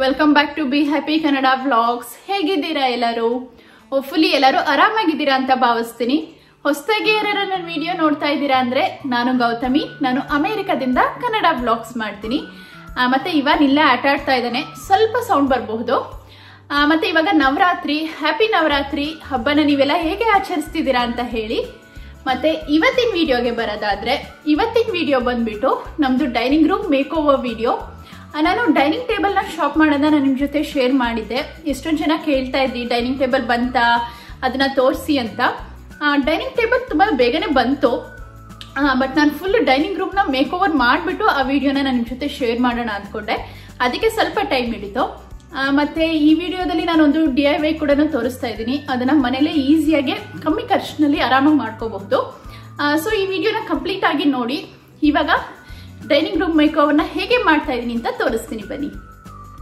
Welcome back to be happy Kannada vlogs. ಹೇಗಿದ್ದೀರಾ ಎಲ್ಲರೂ? Hopefully ಎಲ್ಲರೂ ಆರಾಮಾಗಿದ್ದೀರಾ ಅಂತ ಭಾವಿಸ್ತೀನಿ. ಹೊಸದಾಗಿ ಯಾರು ನನ್ನ ವಿಡಿಯೋ ನೋಡ್ತಾ ಇದ್ದೀರಾ ಅಂದ್ರೆ ನಾನು ಗೌತಮಿ, ನಾನು ಅಮೆರಿಕದಿಂದ ಕನ್ನಡ ವ್ಲಾಗ್ಸ್ ಮಾಡ್ತೀನಿ. ಮತ್ತೆ ಇವನ್ ಇಲ್ಲೇ ಆಟ ಆಡ್ತಾ ಇದ್ದಾನೆ, ಸ್ವಲ್ಪ ಸೌಂಡ್ ಬರಬಹುದು. ಮತ್ತೆ ಇವಾಗ ನವರಾತ್ರಿ, ಹ್ಯಾಪಿ ನವರಾತ್ರಿ ಹಬ್ಬನ ನೀವೆಲ್ಲ ಹೇಗೆ ಆಚರಿಸ್ತಿದ್ದೀರಾ ಅಂತ ಹೇಳಿ. ಮತ್ತೆ ಇವತ್ತಿನ ವಿಡಿಯೋಗೆ ಬರೋದಾದ್ರೆ, ಇವತ್ತಿನ ವಿಡಿಯೋ ಬಂದ್ಬಿಟ್ಟು ನಮ್ದು dining room make over video. ನಾನು ಡೈನಿಂಗ್ ಟೇಬಲ್ನ ಶಾಪ್ ಮಾಡೋದನ್ನ ನಾನು ನಿಮ್ಮ ಜೊತೆ ಶೇರ್ ಮಾಡಿದ್ದೆ. ಎಷ್ಟೊಂದು ಜನ ಕೇಳ್ತಾ ಇದ್ರಿ ಡೈನಿಂಗ್ ಟೇಬಲ್ ಬಂತಾ, ಅದನ್ನ ತೋರಿಸಿ ಅಂತ. ಡೈನಿಂಗ್ ಟೇಬಲ್ ತುಂಬ ಬೇಗನೆ ಬಂತು, ಬಟ್ ನಾನು ಫುಲ್ ಡೈನಿಂಗ್ ರೂಮ್ನ ಮೇಕ್ ಓವರ್ ಮಾಡಿಬಿಟ್ಟು ಆ ವಿಡಿಯೋನ ನಾನು ನಿಮ್ಮ ಜೊತೆ ಶೇರ್ ಮಾಡೋಣ ಅಂದ್ಕೊಂಡೆ. ಅದಕ್ಕೆ ಸ್ವಲ್ಪ ಟೈಮ್ ಹಿಡಿತು. ಮತ್ತೆ ಈ ವಿಡಿಯೋದಲ್ಲಿ ನಾನೊಂದು DIY ಕೂಡ ತೋರಿಸ್ತಾ ಇದ್ದೀನಿ. ಅದನ್ನ ಮನೇಲೆ ಈಸಿಯಾಗಿ ಕಮ್ಮಿ ಖರ್ಚಿನಲ್ಲಿ ಆರಾಮಾಗಿ ಮಾಡ್ಕೋಬಹುದು. ಸೊ ಈ ವಿಡಿಯೋನ ಕಂಪ್ಲೀಟ್ ಆಗಿ ನೋಡಿ. ಇವಾಗ ಡೈನಿಂಗ್ ರೂಮ್ ಮೇಕ್ ಓವರ್ನ ಹೇಗೆ ಮಾಡ್ತಾ ಇದ್ದೀನಿ ಅಂತ ತೋರಿಸ್ತೀನಿ ಬನ್ನಿ.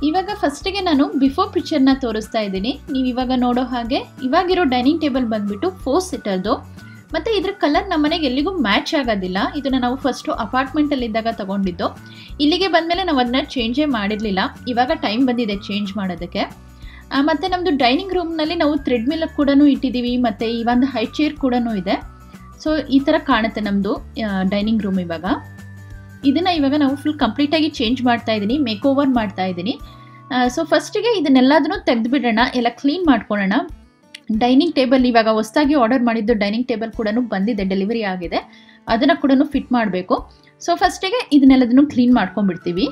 ಇವಾಗ ಫಸ್ಟಿಗೆ ನಾನು ಬಿಫೋರ್ ಪಿಕ್ಚರ್ನ ತೋರಿಸ್ತಾ ಇದ್ದೀನಿ. ನೀವು ಇವಾಗ ನೋಡೋ ಹಾಗೆ ಇವಾಗಿರೋ ಡೈನಿಂಗ್ ಟೇಬಲ್ ಬಂದ್ಬಿಟ್ಟು 4 ಸೀಟರ್ದು. ಮತ್ತೆ ಇದ್ರ ಕಲರ್ ನಮ್ಮ ಮನೆಗೆ ಎಲ್ಲಿಗೂ ಮ್ಯಾಚ್ ಆಗೋದಿಲ್ಲ. ಇದನ್ನ ನಾವು ಫಸ್ಟು ಅಪಾರ್ಟ್ಮೆಂಟಲ್ಲಿ ಇದ್ದಾಗ ತಗೊಂಡಿದ್ದು. ಇಲ್ಲಿಗೆ ಬಂದಮೇಲೆ ನಾವು ಅದನ್ನ ಚೇಂಜೇ ಮಾಡಿರಲಿಲ್ಲ. ಇವಾಗ ಟೈಮ್ ಬಂದಿದೆ ಚೇಂಜ್ ಮಾಡೋದಕ್ಕೆ. ಮತ್ತೆ ನಮ್ಮದು ಡೈನಿಂಗ್ ರೂಮ್ನಲ್ಲಿ ನಾವು ಥ್ರೆಡ್ ಮಿಲ್ ಕೂಡ ಇಟ್ಟಿದ್ದೀವಿ. ಮತ್ತು ಈ ಒಂದು ಹೈ ಚೇರ್ ಕೂಡ ಇದೆ. ಸೊ ಈ ಥರ ಕಾಣುತ್ತೆ ನಮ್ಮದು ಡೈನಿಂಗ್ ರೂಮ್. ಇವಾಗ ನಾವು ಫುಲ್ ಕಂಪ್ಲೀಟಾಗಿ ಚೇಂಜ್ ಮಾಡ್ತಾ ಇದ್ದೀನಿ, ಮೇಕ್ ಓವರ್ ಮಾಡ್ತಾ ಇದ್ದೀನಿ. ಸೊ ಫಸ್ಟಿಗೆ ಇದನ್ನೆಲ್ಲದನ್ನು ತೆಗೆದುಬಿಡೋಣ, ಎಲ್ಲ ಕ್ಲೀನ್ ಮಾಡ್ಕೊಳ್ಳೋಣ. ಡೈನಿಂಗ್ ಟೇಬಲ್ ಇವಾಗ ಹೊಸದಾಗಿ ಆರ್ಡರ್ ಮಾಡಿದ್ದು ಡೈನಿಂಗ್ ಟೇಬಲ್ ಕೂಡ ಬಂದಿದೆ, ಡೆಲಿವರಿ ಆಗಿದೆ. ಅದನ್ನು ಕೂಡ ಫಿಟ್ ಮಾಡಬೇಕು. ಸೊ ಫಸ್ಟಿಗೆ ಇದನ್ನೆಲ್ಲದನ್ನು ಕ್ಲೀನ್ ಮಾಡ್ಕೊಂಡ್ಬಿಡ್ತೀವಿ.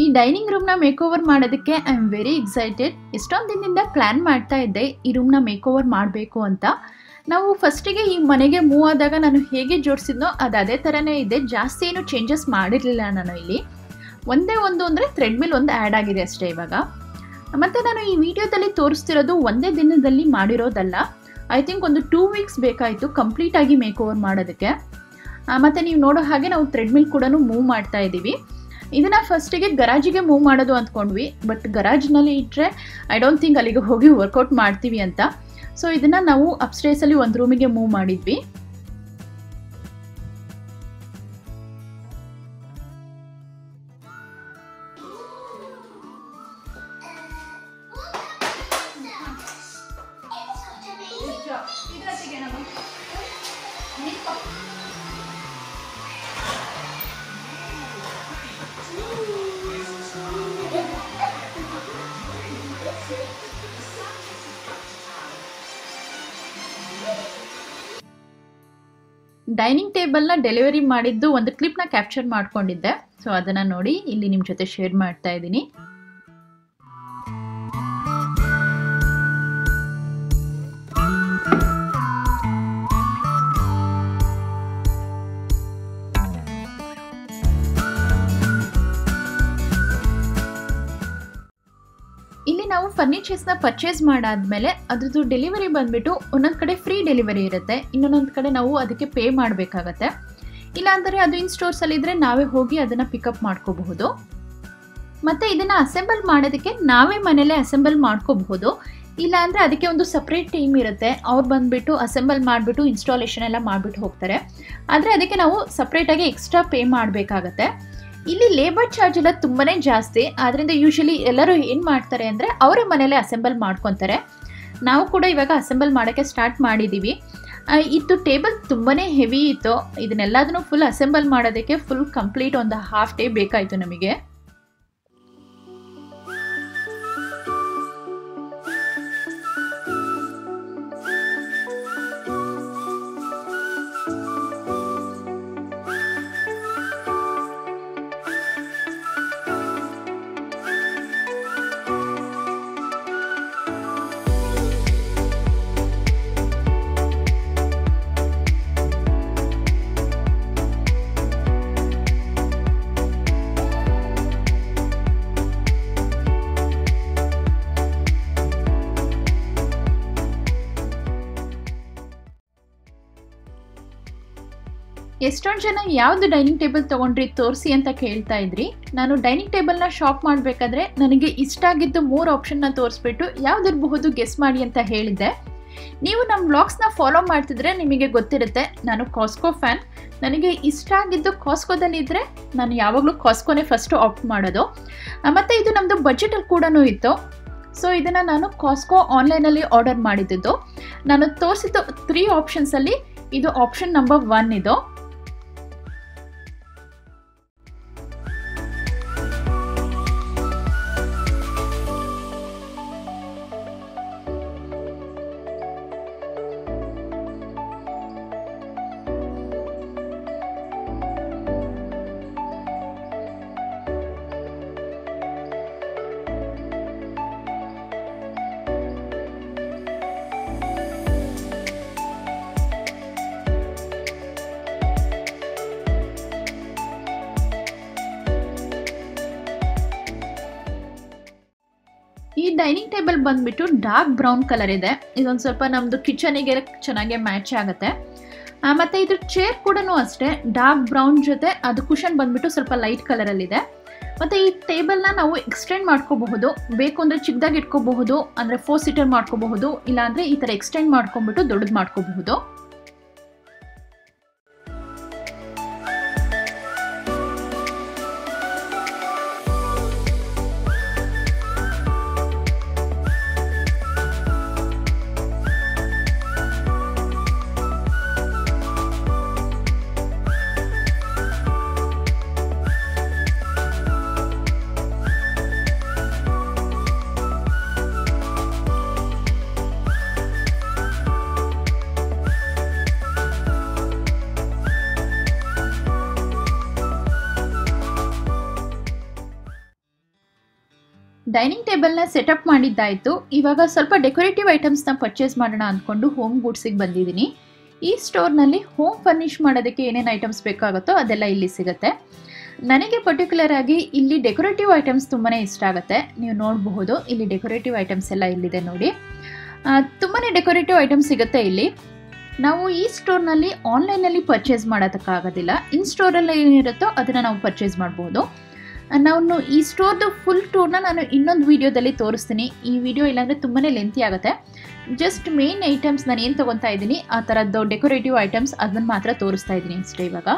ಈ ಡೈನಿಂಗ್ ರೂಮ್ನ ಮೇಕ್ ಓವರ್ ಮಾಡೋದಕ್ಕೆ ಐ ಆಮ್ ವೆರಿ ಎಕ್ಸೈಟೆಡ್. ಎಷ್ಟೊಂದು ದಿನದಿಂದ ಪ್ಲ್ಯಾನ್ ಮಾಡ್ತಾ ಇದ್ದೆ ಈ ರೂಮ್ನ ಮೇಕ್ ಓವರ್ ಮಾಡಬೇಕು ಅಂತ. ನಾವು ಫಸ್ಟಿಗೆ ಈ ಮನೆಗೆ ಮೂವ್ ಆದಾಗ ನಾನು ಹೇಗೆ ಜೋಡಿಸಿದ್ನೋ ಅದು ಅದೇ ಥರನೇ ಇದೆ. ಜಾಸ್ತಿ ಏನು ಚೇಂಜಸ್ ಮಾಡಿರಲಿಲ್ಲ ನಾನು ಇಲ್ಲಿ. ಒಂದೇ ಒಂದು ಅಂದರೆ ಥ್ರೆಡ್ ಮಿಲ್ ಒಂದು ಆ್ಯಡ್ ಆಗಿದೆ ಅಷ್ಟೇ ಇವಾಗ. ಮತ್ತು ನಾನು ಈ ವಿಡಿಯೋದಲ್ಲಿ ತೋರಿಸ್ತಿರೋದು ಒಂದೇ ದಿನದಲ್ಲಿ ಮಾಡಿರೋದಲ್ಲ. ಐ ಥಿಂಕ್ ಒಂದು 2 ವೀಕ್ಸ್ ಬೇಕಾಯಿತು ಕಂಪ್ಲೀಟಾಗಿ ಮೇಕ್ ಓವರ್ ಮಾಡೋದಕ್ಕೆ. ಮತ್ತು ನೀವು ನೋಡೋ ಹಾಗೆ ನಾವು ಥ್ರೆಡ್ ಮಿಲ್ ಕೂಡ ಮೂವ್ ಮಾಡ್ತಾ ಇದ್ದೀವಿ. ಇದನ್ನು ಫಸ್ಟಿಗೆ ಗರಾಜಿಗೆ ಮೂವ್ ಮಾಡೋದು ಅಂದ್ಕೊಂಡ್ವಿ. ಬಟ್ ಗರಾಜ್ನಲ್ಲಿ ಇಟ್ಟರೆ ಐ ಡೋಂಟ್ ಥಿಂಕ್ ಅಲ್ಲಿಗೆ ಹೋಗಿ ವರ್ಕೌಟ್ ಮಾಡ್ತೀವಿ ಅಂತ. ಸೊ ಇದನ್ನು ನಾವು ಅಪ್ಸ್ಟೇರ್ಸಲ್ಲಿ ಒಂದು ರೂಮಿಗೆ ಮೂವ್ ಮಾಡಿದ್ವಿ. ಡೈನಿಂಗ್ ಟೇಬಲ್ನ ಡೆಲಿವರಿ ಮಾಡಿದ್ದು ಒಂದು ಕ್ಲಿಪ್ನ ಕ್ಯಾಪ್ಚರ್ ಮಾಡ್ಕೊಂಡಿದ್ದೆ. ಸೊ ಅದನ್ನು ನೋಡಿ ಇಲ್ಲಿ ನಿಮ್ಮ ಜೊತೆ ಶೇರ್ ಮಾಡ್ತಾ ಇದ್ದೀನಿ. ಇಲ್ಲಿ ನಾವು ಫರ್ನಿಚರ್ಸ್ನ ಪರ್ಚೇಸ್ ಮಾಡಾದ್ಮೇಲೆ ಅದ್ರದ್ದು ಡೆಲಿವರಿ ಬಂದ್ಬಿಟ್ಟು ಒಂದೊಂದು ಕಡೆ ಫ್ರೀ ಡೆಲಿವರಿ ಇರುತ್ತೆ, ಇನ್ನೊಂದೊಂದು ಕಡೆ ನಾವು ಅದಕ್ಕೆ ಪೇ ಮಾಡಬೇಕಾಗತ್ತೆ. ಇಲ್ಲಾಂದರೆ ಅದು ಇನ್ ಸ್ಟೋರ್ಸಲ್ಲಿ ಇದ್ದರೆ ನಾವೇ ಹೋಗಿ ಅದನ್ನು ಪಿಕಪ್ ಮಾಡ್ಕೋಬಹುದು. ಮತ್ತು ಇದನ್ನು ಅಸೆಂಬಲ್ ಮಾಡೋದಕ್ಕೆ ನಾವೇ ಮನೇಲೆ ಅಸೆಂಬಲ್ ಮಾಡ್ಕೋಬಹುದು. ಇಲ್ಲಾಂದರೆ ಅದಕ್ಕೆ ಒಂದು ಸಪ್ರೇಟ್ ಟೀಮ್ ಇರುತ್ತೆ, ಅವ್ರು ಬಂದುಬಿಟ್ಟು ಅಸೆಂಬಲ್ ಮಾಡಿಬಿಟ್ಟು ಇನ್ಸ್ಟಾಲೇಷನ್ ಎಲ್ಲ ಮಾಡಿಬಿಟ್ಟು ಹೋಗ್ತಾರೆ. ಆದರೆ ಅದಕ್ಕೆ ನಾವು ಸಪ್ರೇಟಾಗಿ ಎಕ್ಸ್ಟ್ರಾ ಪೇ ಮಾಡಬೇಕಾಗತ್ತೆ. ಇಲ್ಲಿ ಲೇಬರ್ ಚಾರ್ಜ್ ಎಲ್ಲ ತುಂಬಾ ಜಾಸ್ತಿ. ಆದ್ದರಿಂದ ಯೂಶಲಿ ಎಲ್ಲರೂ ಏನು ಮಾಡ್ತಾರೆ ಅಂದರೆ ಅವರ ಮನೇಲೆ ಅಸೆಂಬಲ್ ಮಾಡ್ಕೊತಾರೆ. ನಾವು ಕೂಡ ಇವಾಗ ಅಸೆಂಬಲ್ ಮಾಡೋಕ್ಕೆ ಸ್ಟಾರ್ಟ್ ಮಾಡಿದ್ದೀವಿ. ಇದು ಟೇಬಲ್ ತುಂಬಾ ಹೆವಿ ಇತ್ತು. ಇದನ್ನೆಲ್ಲದನ್ನು ಫುಲ್ ಅಸೆಂಬಲ್ ಮಾಡೋದಕ್ಕೆ ಫುಲ್ ಕಂಪ್ಲೀಟ್ ಒಂದು ಹಾಫ್ ಡೇ ಬೇಕಾಯಿತು ನಮಗೆ. ಎಷ್ಟೊಂದು ಜನ ಯಾವುದು ಡೈನಿಂಗ್ ಟೇಬಲ್ ತೊಗೊಂಡ್ರಿ ತೋರಿಸಿ ಅಂತ ಕೇಳ್ತಾ ಇದ್ರಿ. ನಾನು ಡೈನಿಂಗ್ ಟೇಬಲ್ನ ಶಾಪ್ ಮಾಡಬೇಕಾದ್ರೆ ನನಗೆ ಇಷ್ಟ ಆಗಿದ್ದು 3 ಆಪ್ಷನ್ನ ತೋರಿಸ್ಬಿಟ್ಟು ಯಾವುದಿರಬಹುದು ಗೆಸ್ ಮಾಡಿ ಅಂತ ಹೇಳಿದ್ದೆ. ನೀವು ನಮ್ಮ ವ್ಲಾಗ್ಸ್ನ ಫಾಲೋ ಮಾಡ್ತಿದ್ರೆ ನಿಮಗೆ ಗೊತ್ತಿರುತ್ತೆ ನಾನು ಕಾಸ್ಕೋ ಫ್ಯಾನ್. ನನಗೆ ಇಷ್ಟ ಆಗಿದ್ದು ಕಾಸ್ಕೋದಲ್ಲಿ ಇದ್ದರೆ ನಾನು ಯಾವಾಗಲೂ ಕಾಸ್ಕೋನೇ ಫಸ್ಟು ಆಪ್ಟ್ ಮಾಡೋದು. ಮತ್ತು ಇದು ನಮ್ಮದು ಬಜೆಟಲ್ಲಿ ಕೂಡ ಇತ್ತು. ಸೊ ಇದನ್ನು ನಾನು ಕಾಸ್ಕೋ ಆನ್ಲೈನಲ್ಲಿ ಆರ್ಡರ್ ಮಾಡಿದ್ದು. ನಾನು ತೋರಿಸಿದ್ದು 3 ಆಪ್ಷನ್ಸಲ್ಲಿ ಇದು ಆಪ್ಷನ್ ನಂಬರ್ 1 ಇದು. ಈ ಡೈನಿಂಗ್ ಟೇಬಲ್ ಬಂದ್ಬಿಟ್ಟು ಡಾರ್ಕ್ ಬ್ರೌನ್ ಕಲರ್ ಇದೆ. ಇದೊಂದು ಸ್ವಲ್ಪ ನಮ್ಮದು ಕಿಚನಿಗೆ ಚೆನ್ನಾಗಿ ಮ್ಯಾಚ್ ಆಗುತ್ತೆ. ಮತ್ತು ಇದ್ರ ಚೇರ್ ಕೂಡ ಅಷ್ಟೇ ಡಾರ್ಕ್ ಬ್ರೌನ್ ಜೊತೆ ಅದು ಕುಷನ್ ಬಂದ್ಬಿಟ್ಟು ಸ್ವಲ್ಪ ಲೈಟ್ ಕಲರಲ್ಲಿದೆ. ಮತ್ತು ಈ ಟೇಬಲ್ನ ನಾವು ಎಕ್ಸ್ಟೆಂಡ್ ಮಾಡ್ಕೋಬಹುದು. ಬೇಕು ಅಂದರೆ ಚಿಕ್ಕದಾಗಿ ಇಟ್ಕೋಬಹುದು, ಅಂದರೆ 4 ಸೀಟರ್ ಮಾಡ್ಕೋಬಹುದು. ಇಲ್ಲಾಂದರೆ ಈ ಥರ ಎಕ್ಸ್ಟೆಂಡ್ ಮಾಡ್ಕೊಂಡ್ಬಿಟ್ಟು ದೊಡ್ಡದು ಮಾಡ್ಕೋಬಹುದು. ಡೈನಿಂಗ್ ಟೇಬಲ್ನ ಸೆಟಪ್ ಮಾಡಿದ್ದಾಯಿತು. ಇವಾಗ ಸ್ವಲ್ಪ ಡೆಕೋರೇಟಿವ್ ಐಟಮ್ಸ್ನ ಪರ್ಚೇಸ್ ಮಾಡೋಣ ಅಂದ್ಕೊಂಡು ಹೋಮ್ ಗೂಡ್ಸಿಗೆ ಬಂದಿದ್ದೀನಿ. ಈ ಸ್ಟೋರ್ನಲ್ಲಿ ಹೋಮ್ ಫರ್ನಿಷ್ ಮಾಡೋದಕ್ಕೆ ಏನೇನು ಐಟಮ್ಸ್ ಬೇಕಾಗುತ್ತೋ ಅದೆಲ್ಲ ಇಲ್ಲಿ ಸಿಗುತ್ತೆ. ನನಗೆ ಪರ್ಟಿಕ್ಯುಲರ್ ಆಗಿ ಇಲ್ಲಿ ಡೆಕೋರೇಟಿವ್ ಐಟಮ್ಸ್ ತುಂಬಾ ಇಷ್ಟ ಆಗುತ್ತೆ. ನೀವು ನೋಡಬಹುದು ಇಲ್ಲಿ ಡೆಕೋರೇಟಿವ್ ಐಟಮ್ಸ್ ಎಲ್ಲ ಇಲ್ಲಿದೆ ನೋಡಿ. ತುಂಬಾ ಡೆಕೋರೇಟಿವ್ ಐಟಮ್ಸ್ ಸಿಗುತ್ತೆ ಇಲ್ಲಿ. ನಾವು ಈ ಸ್ಟೋರ್ನಲ್ಲಿ ಆನ್ಲೈನಲ್ಲಿ ಪರ್ಚೇಸ್ ಮಾಡೋದಕ್ಕಾಗೋದಿಲ್ಲ. ಇನ್ ಸ್ಟೋರಲ್ಲಿ ಏನಿರುತ್ತೋ ಅದನ್ನು ನಾವು ಪರ್ಚೇಸ್ ಮಾಡ್ಬೋದು. ನಾನು ಈ ಸ್ಟೋರ್ದು ಫುಲ್ ಟೂರ್ನ ನಾನು ಇನ್ನೊಂದು ವೀಡಿಯೋದಲ್ಲಿ ತೋರಿಸ್ತೀನಿ. ಈ ವಿಡಿಯೋ ಇಲ್ಲಾಂದರೆ ತುಂಬಾ ಲೆಂತಿ ಆಗುತ್ತೆ. ಜಸ್ಟ್ ಮೇನ್ ಐಟಮ್ಸ್ ನಾನು ಏನು ತೊಗೊತಾ ಇದ್ದೀನಿ ಆ ಥರದ್ದು ಡೆಕೋರೇಟಿವ್ ಐಟಮ್ಸ್ ಅದನ್ನು ಮಾತ್ರ ತೋರಿಸ್ತಾ ಇದ್ದೀನಿ ಅಷ್ಟೇ ಇವಾಗ.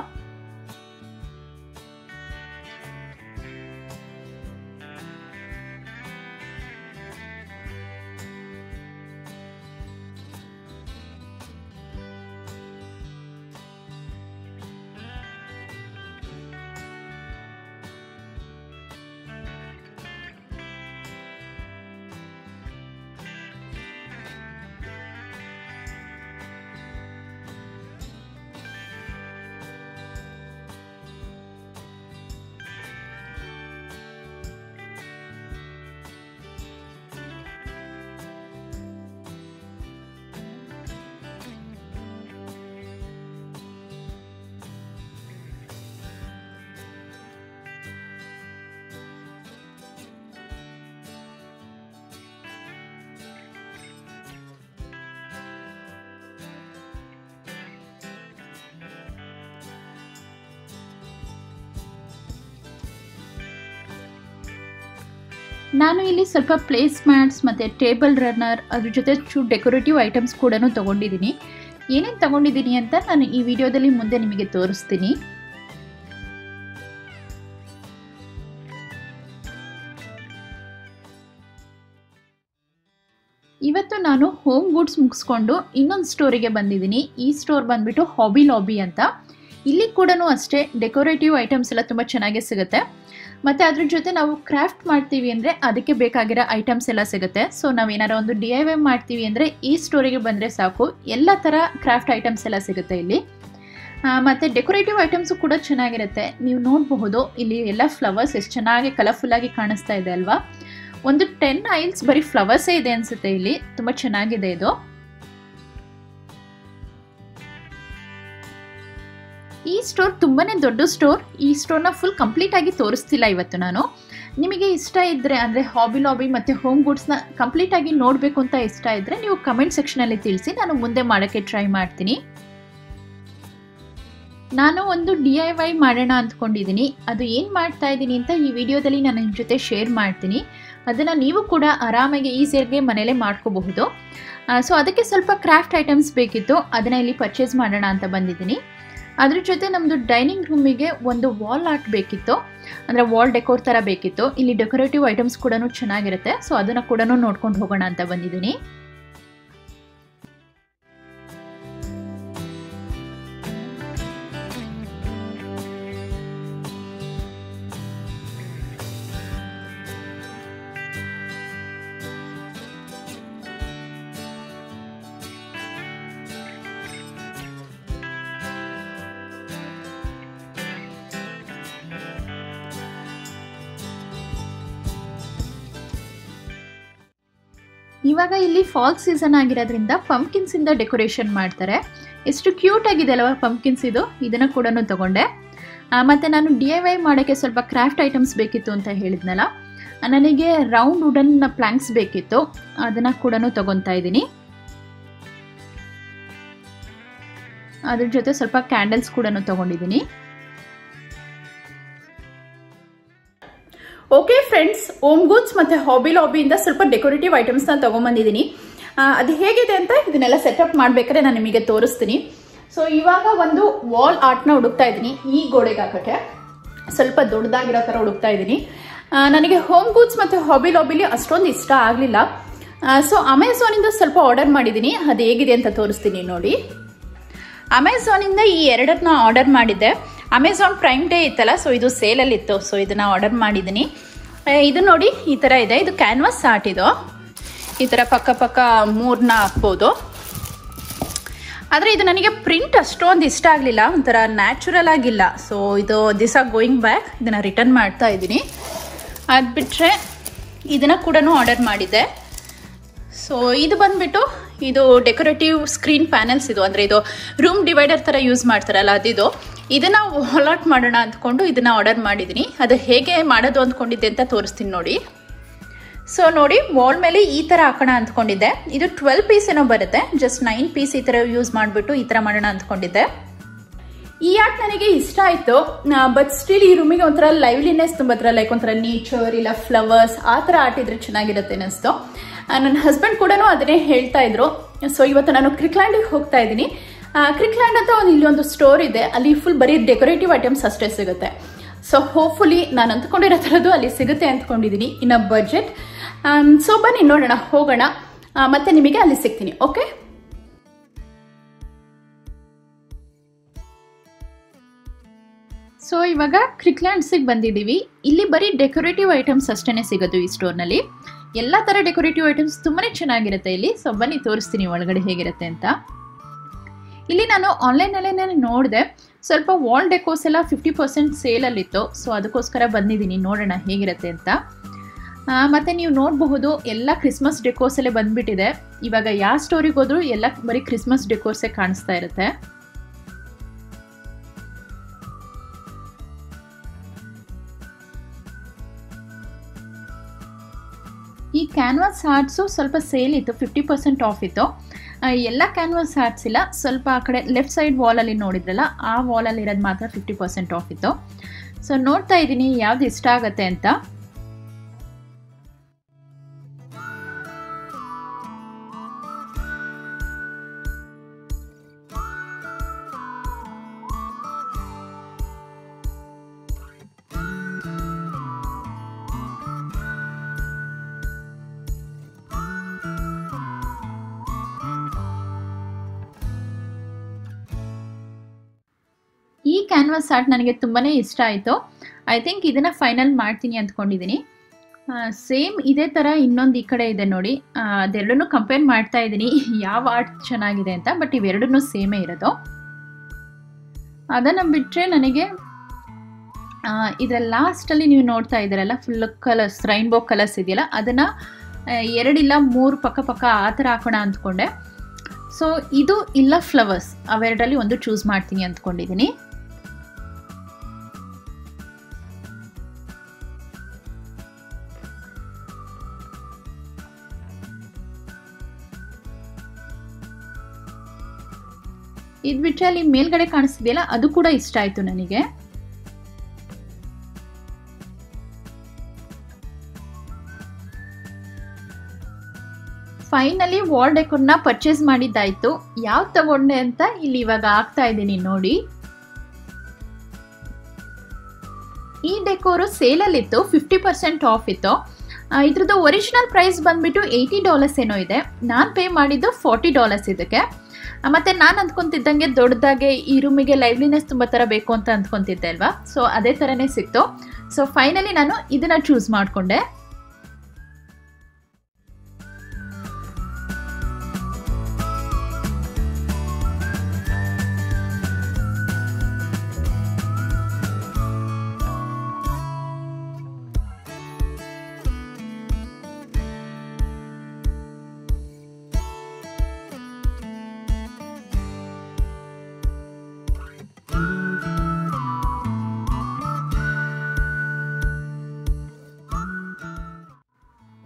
ನಾನು ಇಲ್ಲಿ ಸ್ವಲ್ಪ ಪ್ಲೇಸ್ ಮ್ಯಾಟ್ಸ್ ಮತ್ತು ಟೇಬಲ್ ರನ್ನರ್ ಅದ್ರ ಜೊತೆ ಚೂರು ಡೆಕೋರೇಟಿವ್ ಐಟಮ್ಸ್ ಕೂಡ ತೊಗೊಂಡಿದ್ದೀನಿ. ಏನೇನು ತೊಗೊಂಡಿದ್ದೀನಿ ಅಂತ ನಾನು ಈ ವಿಡಿಯೋದಲ್ಲಿ ಮುಂದೆ ನಿಮಗೆ ತೋರಿಸ್ತೀನಿ. ಇವತ್ತು ನಾನು ಹೋಮ್ ಗೂಡ್ಸ್ ಮುಗಿಸ್ಕೊಂಡು ಇನ್ನೊಂದು ಸ್ಟೋರಿಗೆ ಬಂದಿದ್ದೀನಿ. ಈ ಸ್ಟೋರ್ ಬಂದ್ಬಿಟ್ಟು ಹಾಬಿ ಲಾಬಿ ಅಂತ. ಇಲ್ಲಿ ಕೂಡ ಅಷ್ಟೇ ಡೆಕೋರೇಟಿವ್ ಐಟಮ್ಸ್ ಎಲ್ಲ ತುಂಬ ಚೆನ್ನಾಗೇ ಸಿಗುತ್ತೆ. ಮತ್ತು ಅದ್ರ ಜೊತೆ ನಾವು ಕ್ರಾಫ್ಟ್ ಮಾಡ್ತೀವಿ ಅಂದರೆ ಅದಕ್ಕೆ ಬೇಕಾಗಿರೋ ಐಟಮ್ಸ್ ಎಲ್ಲ ಸಿಗುತ್ತೆ. ಸೊ ನಾವೇನಾರು ಒಂದು DIY ಮಾಡ್ತೀವಿ ಅಂದರೆ ಈ ಸ್ಟೋರಿಗೆ ಬಂದರೆ ಸಾಕು, ಎಲ್ಲ ಥರ ಕ್ರಾಫ್ಟ್ ಐಟಮ್ಸ್ ಎಲ್ಲ ಸಿಗುತ್ತೆ ಇಲ್ಲಿ. ಮತ್ತು ಡೆಕೋರೇಟಿವ್ ಐಟಮ್ಸು ಕೂಡ ಚೆನ್ನಾಗಿರುತ್ತೆ. ನೀವು ನೋಡಬಹುದು ಇಲ್ಲಿ ಎಲ್ಲ ಫ್ಲವರ್ಸ್ ಎಷ್ಟು ಚೆನ್ನಾಗಿ ಕಲರ್ಫುಲ್ಲಾಗಿ ಕಾಣಿಸ್ತಾ ಇದೆ ಅಲ್ವಾ. ಒಂದು 10 aisles ಬರೀ ಫ್ಲವರ್ಸೇ ಇದೆ ಅನಿಸುತ್ತೆ ಇಲ್ಲಿ. ತುಂಬ ಚೆನ್ನಾಗಿದೆ ಇದು. ಈ ಸ್ಟೋರ್ ತುಂಬಾ ದೊಡ್ಡ ಸ್ಟೋರ್. ಈ ಸ್ಟೋರ್ನ ಫುಲ್ ಕಂಪ್ಲೀಟ್ ಆಗಿ ತೋರಿಸ್ತಿಲ್ಲ ಇವತ್ತು ನಾನು. ನಿಮಗೆ ಇಷ್ಟ ಇದ್ದರೆ ಅಂದರೆ ಹಾಬಿ ಲಾಬಿ ಮತ್ತು ಹೋಮ್ ಗೂಡ್ಸ್ನ ಕಂಪ್ಲೀಟ್ ಆಗಿ ನೋಡಬೇಕು ಅಂತ ಇಷ್ಟ ಇದ್ದರೆ ನೀವು ಕಮೆಂಟ್ ಸೆಕ್ಷನಲ್ಲಿ ತಿಳಿಸಿ, ನಾನು ಮುಂದೆ ಮಾಡೋಕ್ಕೆ ಟ್ರೈ ಮಾಡ್ತೀನಿ. ನಾನು ಒಂದು DIY ಮಾಡೋಣ ಅಂದ್ಕೊಂಡಿದ್ದೀನಿ. ಅದು ಏನು ಮಾಡ್ತಾ ಇದ್ದೀನಿ ಅಂತ ಈ ವಿಡಿಯೋದಲ್ಲಿ ನಾನು ನಿಮ್ಮ ಜೊತೆ ಶೇರ್ ಮಾಡ್ತೀನಿ. ಅದನ್ನು ನೀವು ಕೂಡ ಆರಾಮಾಗಿ ಈಸಿಯಾಗಿ ಮನೇಲೇ ಮಾಡ್ಕೋಬಹುದು. ಸೊ ಅದಕ್ಕೆ ಸ್ವಲ್ಪ ಕ್ರಾಫ್ಟ್ ಐಟಮ್ಸ್ ಬೇಕಿತ್ತು, ಅದನ್ನು ಇಲ್ಲಿ ಪರ್ಚೇಸ್ ಮಾಡೋಣ ಅಂತ ಬಂದಿದ್ದೀನಿ. ಅದ್ರ ಜೊತೆ ನಮ್ಮದು ಡೈನಿಂಗ್ ರೂಮಿಗೆ ಒಂದು ವಾಲ್ ಆರ್ಟ್ ಬೇಕಿತ್ತು, ಅಂದರೆ ವಾಲ್ ಡೆಕೋರ್ ಥರ ಬೇಕಿತ್ತು. ಇಲ್ಲಿ ಡೆಕೋರೇಟಿವ್ ಐಟಮ್ಸ್ ಕೂಡ ಚೆನ್ನಾಗಿರುತ್ತೆ, ಸೊ ಅದನ್ನು ಕೂಡ ನೋಡ್ಕೊಂಡು ಹೋಗೋಣ ಅಂತ ಬಂದಿದ್ದೀನಿ. ಇವಾಗ ಇಲ್ಲಿ ಫಾಲ್ ಸೀಸನ್ ಆಗಿರೋದ್ರಿಂದ ಪಂಪ್ಕಿನ್ಸ್ ಇಂದ ಡೆಕೋರೇಷನ್ ಮಾಡ್ತಾರೆ. ಎಷ್ಟು ಕ್ಯೂಟ್ ಆಗಿದೆ ಅಲ್ವಾ ಪಂಪ್ಕಿನ್ಸ್ ಇದು. ಇದನ್ನು ಕೂಡ ತಗೊಂಡೆ. ಮತ್ತು ನಾನು DIY ಮಾಡೋಕ್ಕೆ ಸ್ವಲ್ಪ ಕ್ರಾಫ್ಟ್ ಐಟಮ್ಸ್ ಬೇಕಿತ್ತು ಅಂತ ಹೇಳಿದ್ನಲ್ಲ, ನನಗೆ ರೌಂಡ್ ವುಡನ್ ಪ್ಲ್ಯಾಂಕ್ಸ್ ಬೇಕಿತ್ತು, ಅದನ್ನು ಕೂಡ ತಗೊತಾ ಇದ್ದೀನಿ. ಅದ್ರ ಜೊತೆ ಸ್ವಲ್ಪ ಕ್ಯಾಂಡಲ್ಸ್ ಕೂಡ ತಗೊಂಡಿದ್ದೀನಿ. ಓಕೆ ಫ್ರೆಂಡ್ಸ್, ಓಮ್ ಗೂಡ್ಸ್ ಮತ್ತು ಹಾಬಿ ಲಾಬಿಯಿಂದ ಸ್ವಲ್ಪ ಡೆಕೋರೇಟಿವ್ ಐಟಮ್ಸ್ನ ತೊಗೊಂಬಂದಿದ್ದೀನಿ. ಅದು ಹೇಗಿದೆ ಅಂತ ಇದನ್ನೆಲ್ಲ ಸೆಟಪ್ ಮಾಡಬೇಕಾದ್ರೆ ನಾನು ನಿಮಗೆ ತೋರಿಸ್ತೀನಿ. ಸೊ ಇವಾಗ ಒಂದು ವಾಲ್ ಆರ್ಟ್ನ ಹುಡುಕ್ತಾ ಇದ್ದೀನಿ. ಈ ಗೋಡೆಗೆ ಹಾಕೋಕ್ಕೆ ಸ್ವಲ್ಪ ದೊಡ್ಡದಾಗಿರೋ ಥರ ಹುಡುಕ್ತಾ ಇದ್ದೀನಿ. ನನಗೆ ಹೋಮ್ ಗೂಡ್ಸ್ ಮತ್ತು ಹಾಬಿ ಲಾಬಿಲಿ ಅಷ್ಟೊಂದು ಇಷ್ಟ ಆಗಲಿಲ್ಲ. ಸೊ ಅಮೆಝಾನಿಂದ ಸ್ವಲ್ಪ ಆರ್ಡರ್ ಮಾಡಿದ್ದೀನಿ, ಅದು ಹೇಗಿದೆ ಅಂತ ತೋರಿಸ್ತೀನಿ ನೋಡಿ. ಅಮೆಝಾನಿಂದ ಈ ಎರಡನ್ನ ಆರ್ಡರ್ ಮಾಡಿದ್ದೆ. ಅಮೆಝಾನ್ ಪ್ರೈಮ್ ಡೇ ಇತ್ತಲ್ಲ, ಸೊ ಇದು ಸೇಲಲ್ಲಿತ್ತು, ಸೊ ಇದನ್ನು ಆರ್ಡರ್ ಮಾಡಿದ್ದೀನಿ. ಇದು ನೋಡಿ ಈ ಥರ ಇದೆ. ಇದು ಕ್ಯಾನ್ವಾಸ್ ಆರ್ಟ್. ಇದು ಈ ಥರ ಪಕ್ಕ ಪಕ್ಕ 3ನ ಹಾಕ್ಬೋದು. ಆದರೆ ಇದು ನನಗೆ ಪ್ರಿಂಟ್ ಅಷ್ಟೊಂದು ಇಷ್ಟ ಆಗಲಿಲ್ಲ, ಒಂಥರ ನ್ಯಾಚುರಲ್ ಆಗಿಲ್ಲ. ಸೊ ಇದು ದಿಸ್ ಆರ್ ಗೋಯಿಂಗ್ ಬ್ಯಾಕ್, ಇದನ್ನು ರಿಟರ್ನ್ ಮಾಡ್ತಾ ಇದ್ದೀನಿ. ಅದು ಬಿಟ್ಟರೆ ಇದನ್ನು ಕೂಡ ಆರ್ಡರ್ ಮಾಡಿದ್ದೆ. ಸೊ ಇದು ಬಂದುಬಿಟ್ಟು ಇದು ಡೆಕೋರೇಟಿವ್ ಸ್ಕ್ರೀನ್ ಪ್ಯಾನಲ್ಸ್. ಇದು ಅಂದರೆ ಇದು ರೂಮ್ ಡಿವೈಡರ್ ಥರ ಯೂಸ್ ಮಾಡ್ತಾರಲ್ಲ ಅದಿದು. ಇದನ್ನು ವಾಲ್ ಆರ್ಟ್ ಮಾಡೋಣ ಅಂದ್ಕೊಂಡು ಇದನ್ನು ಆರ್ಡರ್ ಮಾಡಿದ್ದೀನಿ. ಅದು ಹೇಗೆ ಮಾಡೋದು ಅಂದ್ಕೊಂಡಿದ್ದೆ ಅಂತ ತೋರಿಸ್ತೀನಿ ನೋಡಿ. ಸೊ ನೋಡಿ, ವಾಲ್ ಮೇಲೆ ಈ ಥರ ಹಾಕೋಣ ಅಂದ್ಕೊಂಡಿದ್ದೆ. ಇದು 12 ಪೀಸ್ ಏನೋ ಬರುತ್ತೆ, ಜಸ್ಟ್ 9 ಪೀಸ್ ಈ ಥರ ಯೂಸ್ ಮಾಡಿಬಿಟ್ಟು ಈ ಥರ ಮಾಡೋಣ ಅಂದ್ಕೊಂಡಿದ್ದೆ. ಈ ಆರ್ಟ್ ನನಗೆ ಇಷ್ಟ ಆಯಿತು, ಬಟ್ ಸ್ಟಿಲ್ ಈ ರೂಮಿಗೆ ಒಂಥರ ಲೈವ್ಲಿನೆಸ್ ತುಂಬ ಲೈಕ್ ಒಂಥರ ನೇಚರ್ ಇಲ್ಲ ಫ್ಲವರ್ಸ್ ಆ ಥರ ಆರ್ಟ್ ಇದ್ರೆ ಚೆನ್ನಾಗಿರುತ್ತೆ ಅನ್ನಿಸ್ತು. ನನ್ನ ಹಸ್ಬೆಂಡ್ ಕೂಡ ಅದನ್ನೇ ಹೇಳ್ತಾ ಇದ್ರು. ಸೊ ಇವತ್ತು ನಾನು ಕ್ರಿಕ್ಲ್ಯಾಂಡಿಗೆ ಹೋಗ್ತಾ ಇದ್ದೀನಿ. ಕ್ರಿಕ್ಲ್ಯಾಂಡ್ ಅಂತ ಇಲ್ಲಿ ಒಂದು ಸ್ಟೋರ್ ಇದೆ, ಅಲ್ಲಿ ಫುಲ್ ಬರೀ ಡೆಕೋರೇಟಿವ್ ಐಟಮ್ಸ್ ಅಷ್ಟೇ ಸಿಗುತ್ತೆ. ಸೊ ಹೋಪ್ಫುಲಿ ನಾನು ಅಂದ್ಕೊಂಡಿರೋ ಥರದ್ದು ಅಲ್ಲಿ ಸಿಗುತ್ತೆ ಅಂದ್ಕೊಂಡಿದ್ದೀನಿ, ಇನ್ನು ಬಜೆಟ್. ಸೊ ಬನ್ನಿ ನೋಡೋಣ, ಹೋಗೋಣ, ಮತ್ತೆ ನಿಮಗೆ ಅಲ್ಲಿ ಸಿಗ್ತೀನಿ. ಓಕೆ, ಸೊ ಇವಾಗ ಕ್ರಿಕ್ಲ್ಯಾಂಡ್ಸಿಗೆ ಬಂದಿದ್ದೀವಿ. ಇಲ್ಲಿ ಬರೀ ಡೆಕೋರೇಟಿವ್ ಐಟಮ್ಸ್ ಅಷ್ಟೇ ಸಿಗೋದು ಈ ಸ್ಟೋರ್ನಲ್ಲಿ. ಎಲ್ಲ ಥರ ಡೆಕೋರೇಟಿವ್ ಐಟಮ್ಸ್ ತುಂಬಾ ಚೆನ್ನಾಗಿರುತ್ತೆ ಇಲ್ಲಿ. ಸೊ ಬನ್ನಿ ತೋರಿಸ್ತೀನಿ ಒಳಗಡೆ ಹೇಗಿರುತ್ತೆ ಅಂತ. ಇಲ್ಲಿ ನಾನು ಆನ್ಲೈನಲ್ಲೇ ನೋಡಿದೆ, ಸ್ವಲ್ಪ ವಾಲ್ ಡೆಕೋಸ್ ಎಲ್ಲ 50% ಸೇಲಲ್ಲಿತ್ತು. ಸೊ ಅದಕ್ಕೋಸ್ಕರ ಬಂದಿದ್ದೀನಿ, ನೋಡೋಣ ಹೇಗಿರುತ್ತೆ ಅಂತ. ಮತ್ತು ನೀವು ನೋಡಬಹುದು ಎಲ್ಲ ಕ್ರಿಸ್ಮಸ್ ಡೆಕೋರ್ಸಲ್ಲೇ ಬಂದುಬಿಟ್ಟಿದೆ. ಇವಾಗ ಯಾವ ಸ್ಟೋರಿಗೆ ಹೋದರೂ ಎಲ್ಲ ಬರೀ ಕ್ರಿಸ್ಮಸ್ ಡೆಕೋರ್ಸೇ ಕಾಣಿಸ್ತಾ ಇರುತ್ತೆ. ಈ ಕ್ಯಾನ್ವಾಸ್ ಆರ್ಟ್ಸು ಸ್ವಲ್ಪ ಸೇಲ್ ಇತ್ತು, 50% ಆಫ್ ಇತ್ತು. ಎಲ್ಲ ಕ್ಯಾನ್ವಾಸ್ ಆರ್ಟ್ಸ್ ಇಲ್ಲ, ಸ್ವಲ್ಪ ಆ ಕಡೆ ಲೆಫ್ಟ್ ಸೈಡ್ ವಾಲಲ್ಲಿ ನೋಡಿದ್ರಲ್ಲ ಆ ವಾಲಲ್ಲಿ ಇರೋದು ಮಾತ್ರ 50% ಆಫ್ ಇತ್ತು. ಸೊ ನೋಡ್ತಾ ಇದ್ದೀನಿ ಯಾವ್ದು ಇಷ್ಟ ಆಗುತ್ತೆ ಅಂತ. ಈ ಕ್ಯಾನ್ವಾಸ್ ಆರ್ಟ್ ನನಗೆ ತುಂಬಾ ಇಷ್ಟ ಆಯಿತು. ಐ ಥಿಂಕ್ ಇದನ್ನು ಫೈನಲ್ ಮಾಡ್ತೀನಿ ಅಂದ್ಕೊಂಡಿದ್ದೀನಿ. ಸೇಮ್ ಇದೇ ಥರ ಇನ್ನೊಂದು ಈ ಕಡೆ ಇದೆ ನೋಡಿ, ಅದೆರಡನ್ನೂ ಕಂಪೇರ್ ಮಾಡ್ತಾ ಇದ್ದೀನಿ ಯಾವ ಆರ್ಟ್ ಚೆನ್ನಾಗಿದೆ ಅಂತ. ಬಟ್ ಇವೆರಡನ್ನೂ ಸೇಮೇ ಇರೋದು. ಅದನ್ನು ಬಿಟ್ಟರೆ ನನಗೆ ಇದರ ಲಾಸ್ಟಲ್ಲಿ ನೀವು ನೋಡ್ತಾ ಇದ್ದೀರಲ್ಲ ಫುಲ್ ಕಲರ್ಸ್, ರೈನ್ಬೋ ಕಲರ್ಸ್ ಇದೆಯಲ್ಲ, ಅದನ್ನು 2 ಇಲ್ಲ 3 ಪಕ್ಕ ಪಕ್ಕ ಆ ಥರ ಹಾಕೋಣ ಅಂದ್ಕೊಂಡೆ. ಸೊ ಇದು ಇಲ್ಲ ಫ್ಲವರ್ಸ್, ಅವೆರಡರಲ್ಲಿ ಒಂದು ಚೂಸ್ ಮಾಡ್ತೀನಿ ಅಂದ್ಕೊಂಡಿದ್ದೀನಿ. ಇದು ಬಿಟ್ಟರೆ ಅಲ್ಲಿ ಮೇಲ್ಗಡೆ ಕಾಣಿಸ್ತಿದೆಯಲ್ಲ ಅದು ಕೂಡ ಇಷ್ಟ ಆಯಿತು ನನಗೆ. ಫೈನಲಿ ವಾಲ್ ಡೆಕೋರ್ನ ಪರ್ಚೇಸ್ ಮಾಡಿದ್ದಾಯಿತು. ಯಾವ್ದು ತಗೊಂಡೆ ಅಂತ ಇಲ್ಲಿ ಇವಾಗ ಹಾಕ್ತಾ ಇದ್ದೀನಿ ನೋಡಿ. ಈ ಡೆಕೋರು ಸೇಲಲ್ಲಿತ್ತು, 50% ಆಫ್ ಇತ್ತು. ಇದ್ರದ್ದು ಒರಿಜಿನಲ್ ಪ್ರೈಸ್ ಬಂದ್ಬಿಟ್ಟು $80 ಏನೋ ಇದೆ. ನಾನು ಪೇ ಮಾಡಿದ್ದು $40 ಇದಕ್ಕೆ. ಮತ್ತು ನಾನು ಅಂದ್ಕೊತಿದ್ದಂಗೆ ದೊಡ್ಡದಾಗೆ ಈ ರೂಮಿಗೆ ಲೈವ್ಲಿನೆಸ್ ತುಂಬ ಥರ ಬೇಕು ಅಂತ ಅಂದ್ಕೊತಿದ್ದೆ ಅಲ್ವಾ. ಸೊ ಅದೇ ಥರನೇ ಸಿಕ್ತು. ಸೊ ಫೈನಲಿ ನಾನು ಇದನ್ನು ಚೂಸ್ ಮಾಡಿಕೊಂಡೆ.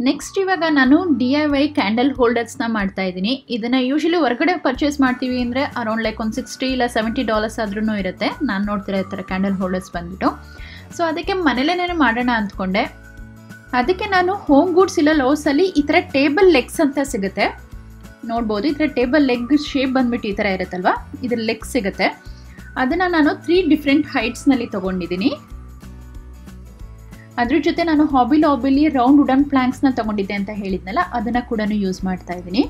ನೆಕ್ಸ್ಟ್ ಇವಾಗ ನಾನು DIY ಕ್ಯಾಂಡಲ್ ಹೋಲ್ಡರ್ಸ್ನ ಮಾಡ್ತಾ ಇದ್ದೀನಿ. ಇದನ್ನು ಯೂಶಲಿ ಹೊರಗಡೆ ಪರ್ಚೇಸ್ ಮಾಡ್ತೀವಿ ಅಂದರೆ ಅರೌಂಡ್ ಲೈಕ್ ಒಂದು $60 ಇಲ್ಲ $70 ಆದ್ರೂ ಇರುತ್ತೆ. ನಾನು ನೋಡ್ತಿರೋ ಈ ಥರ ಕ್ಯಾಂಡಲ್ ಹೋಲ್ಡರ್ಸ್ ಬಂದ್ಬಿಟ್ಟು. ಸೊ ಅದಕ್ಕೆ ಮನೇಲೇನೇ ಮಾಡೋಣ ಅಂದ್ಕೊಂಡೆ. ಅದಕ್ಕೆ ನಾನು ಹೋಮ್ ಗೂಡ್ಸ್ ಇಲ್ಲ ಲೋಸಲ್ಲಿ ಈ ಥರ ಟೇಬಲ್ ಲೆಗ್ಸ್ ಅಂತ ಸಿಗುತ್ತೆ ನೋಡ್ಬೋದು. ಈ ಥರ ಟೇಬಲ್ ಲೆಗ್ ಶೇಪ್ ಬಂದ್ಬಿಟ್ಟು ಈ ಥರ ಇರುತ್ತಲ್ವ, ಇದ್ರ ಲೆಗ್ ಸಿಗುತ್ತೆ. ಅದನ್ನು ನಾನು 3 ಡಿಫ್ರೆಂಟ್ ಹೈಟ್ಸ್ನಲ್ಲಿ ತೊಗೊಂಡಿದ್ದೀನಿ. ಅದ್ರ ಜೊತೆ ನಾನು ಹಾಬಿಲಿ ರೌಂಡ್ ವುಡನ್ ಪ್ಲ್ಯಾಂಕ್ಸ್ನ ತೊಗೊಂಡಿದ್ದೆ ಅಂತ ಹೇಳಿದ್ನಲ್ಲ, ಅದನ್ನು ಕೂಡ ಯೂಸ್ ಮಾಡ್ತಾ ಇದ್ದೀನಿ.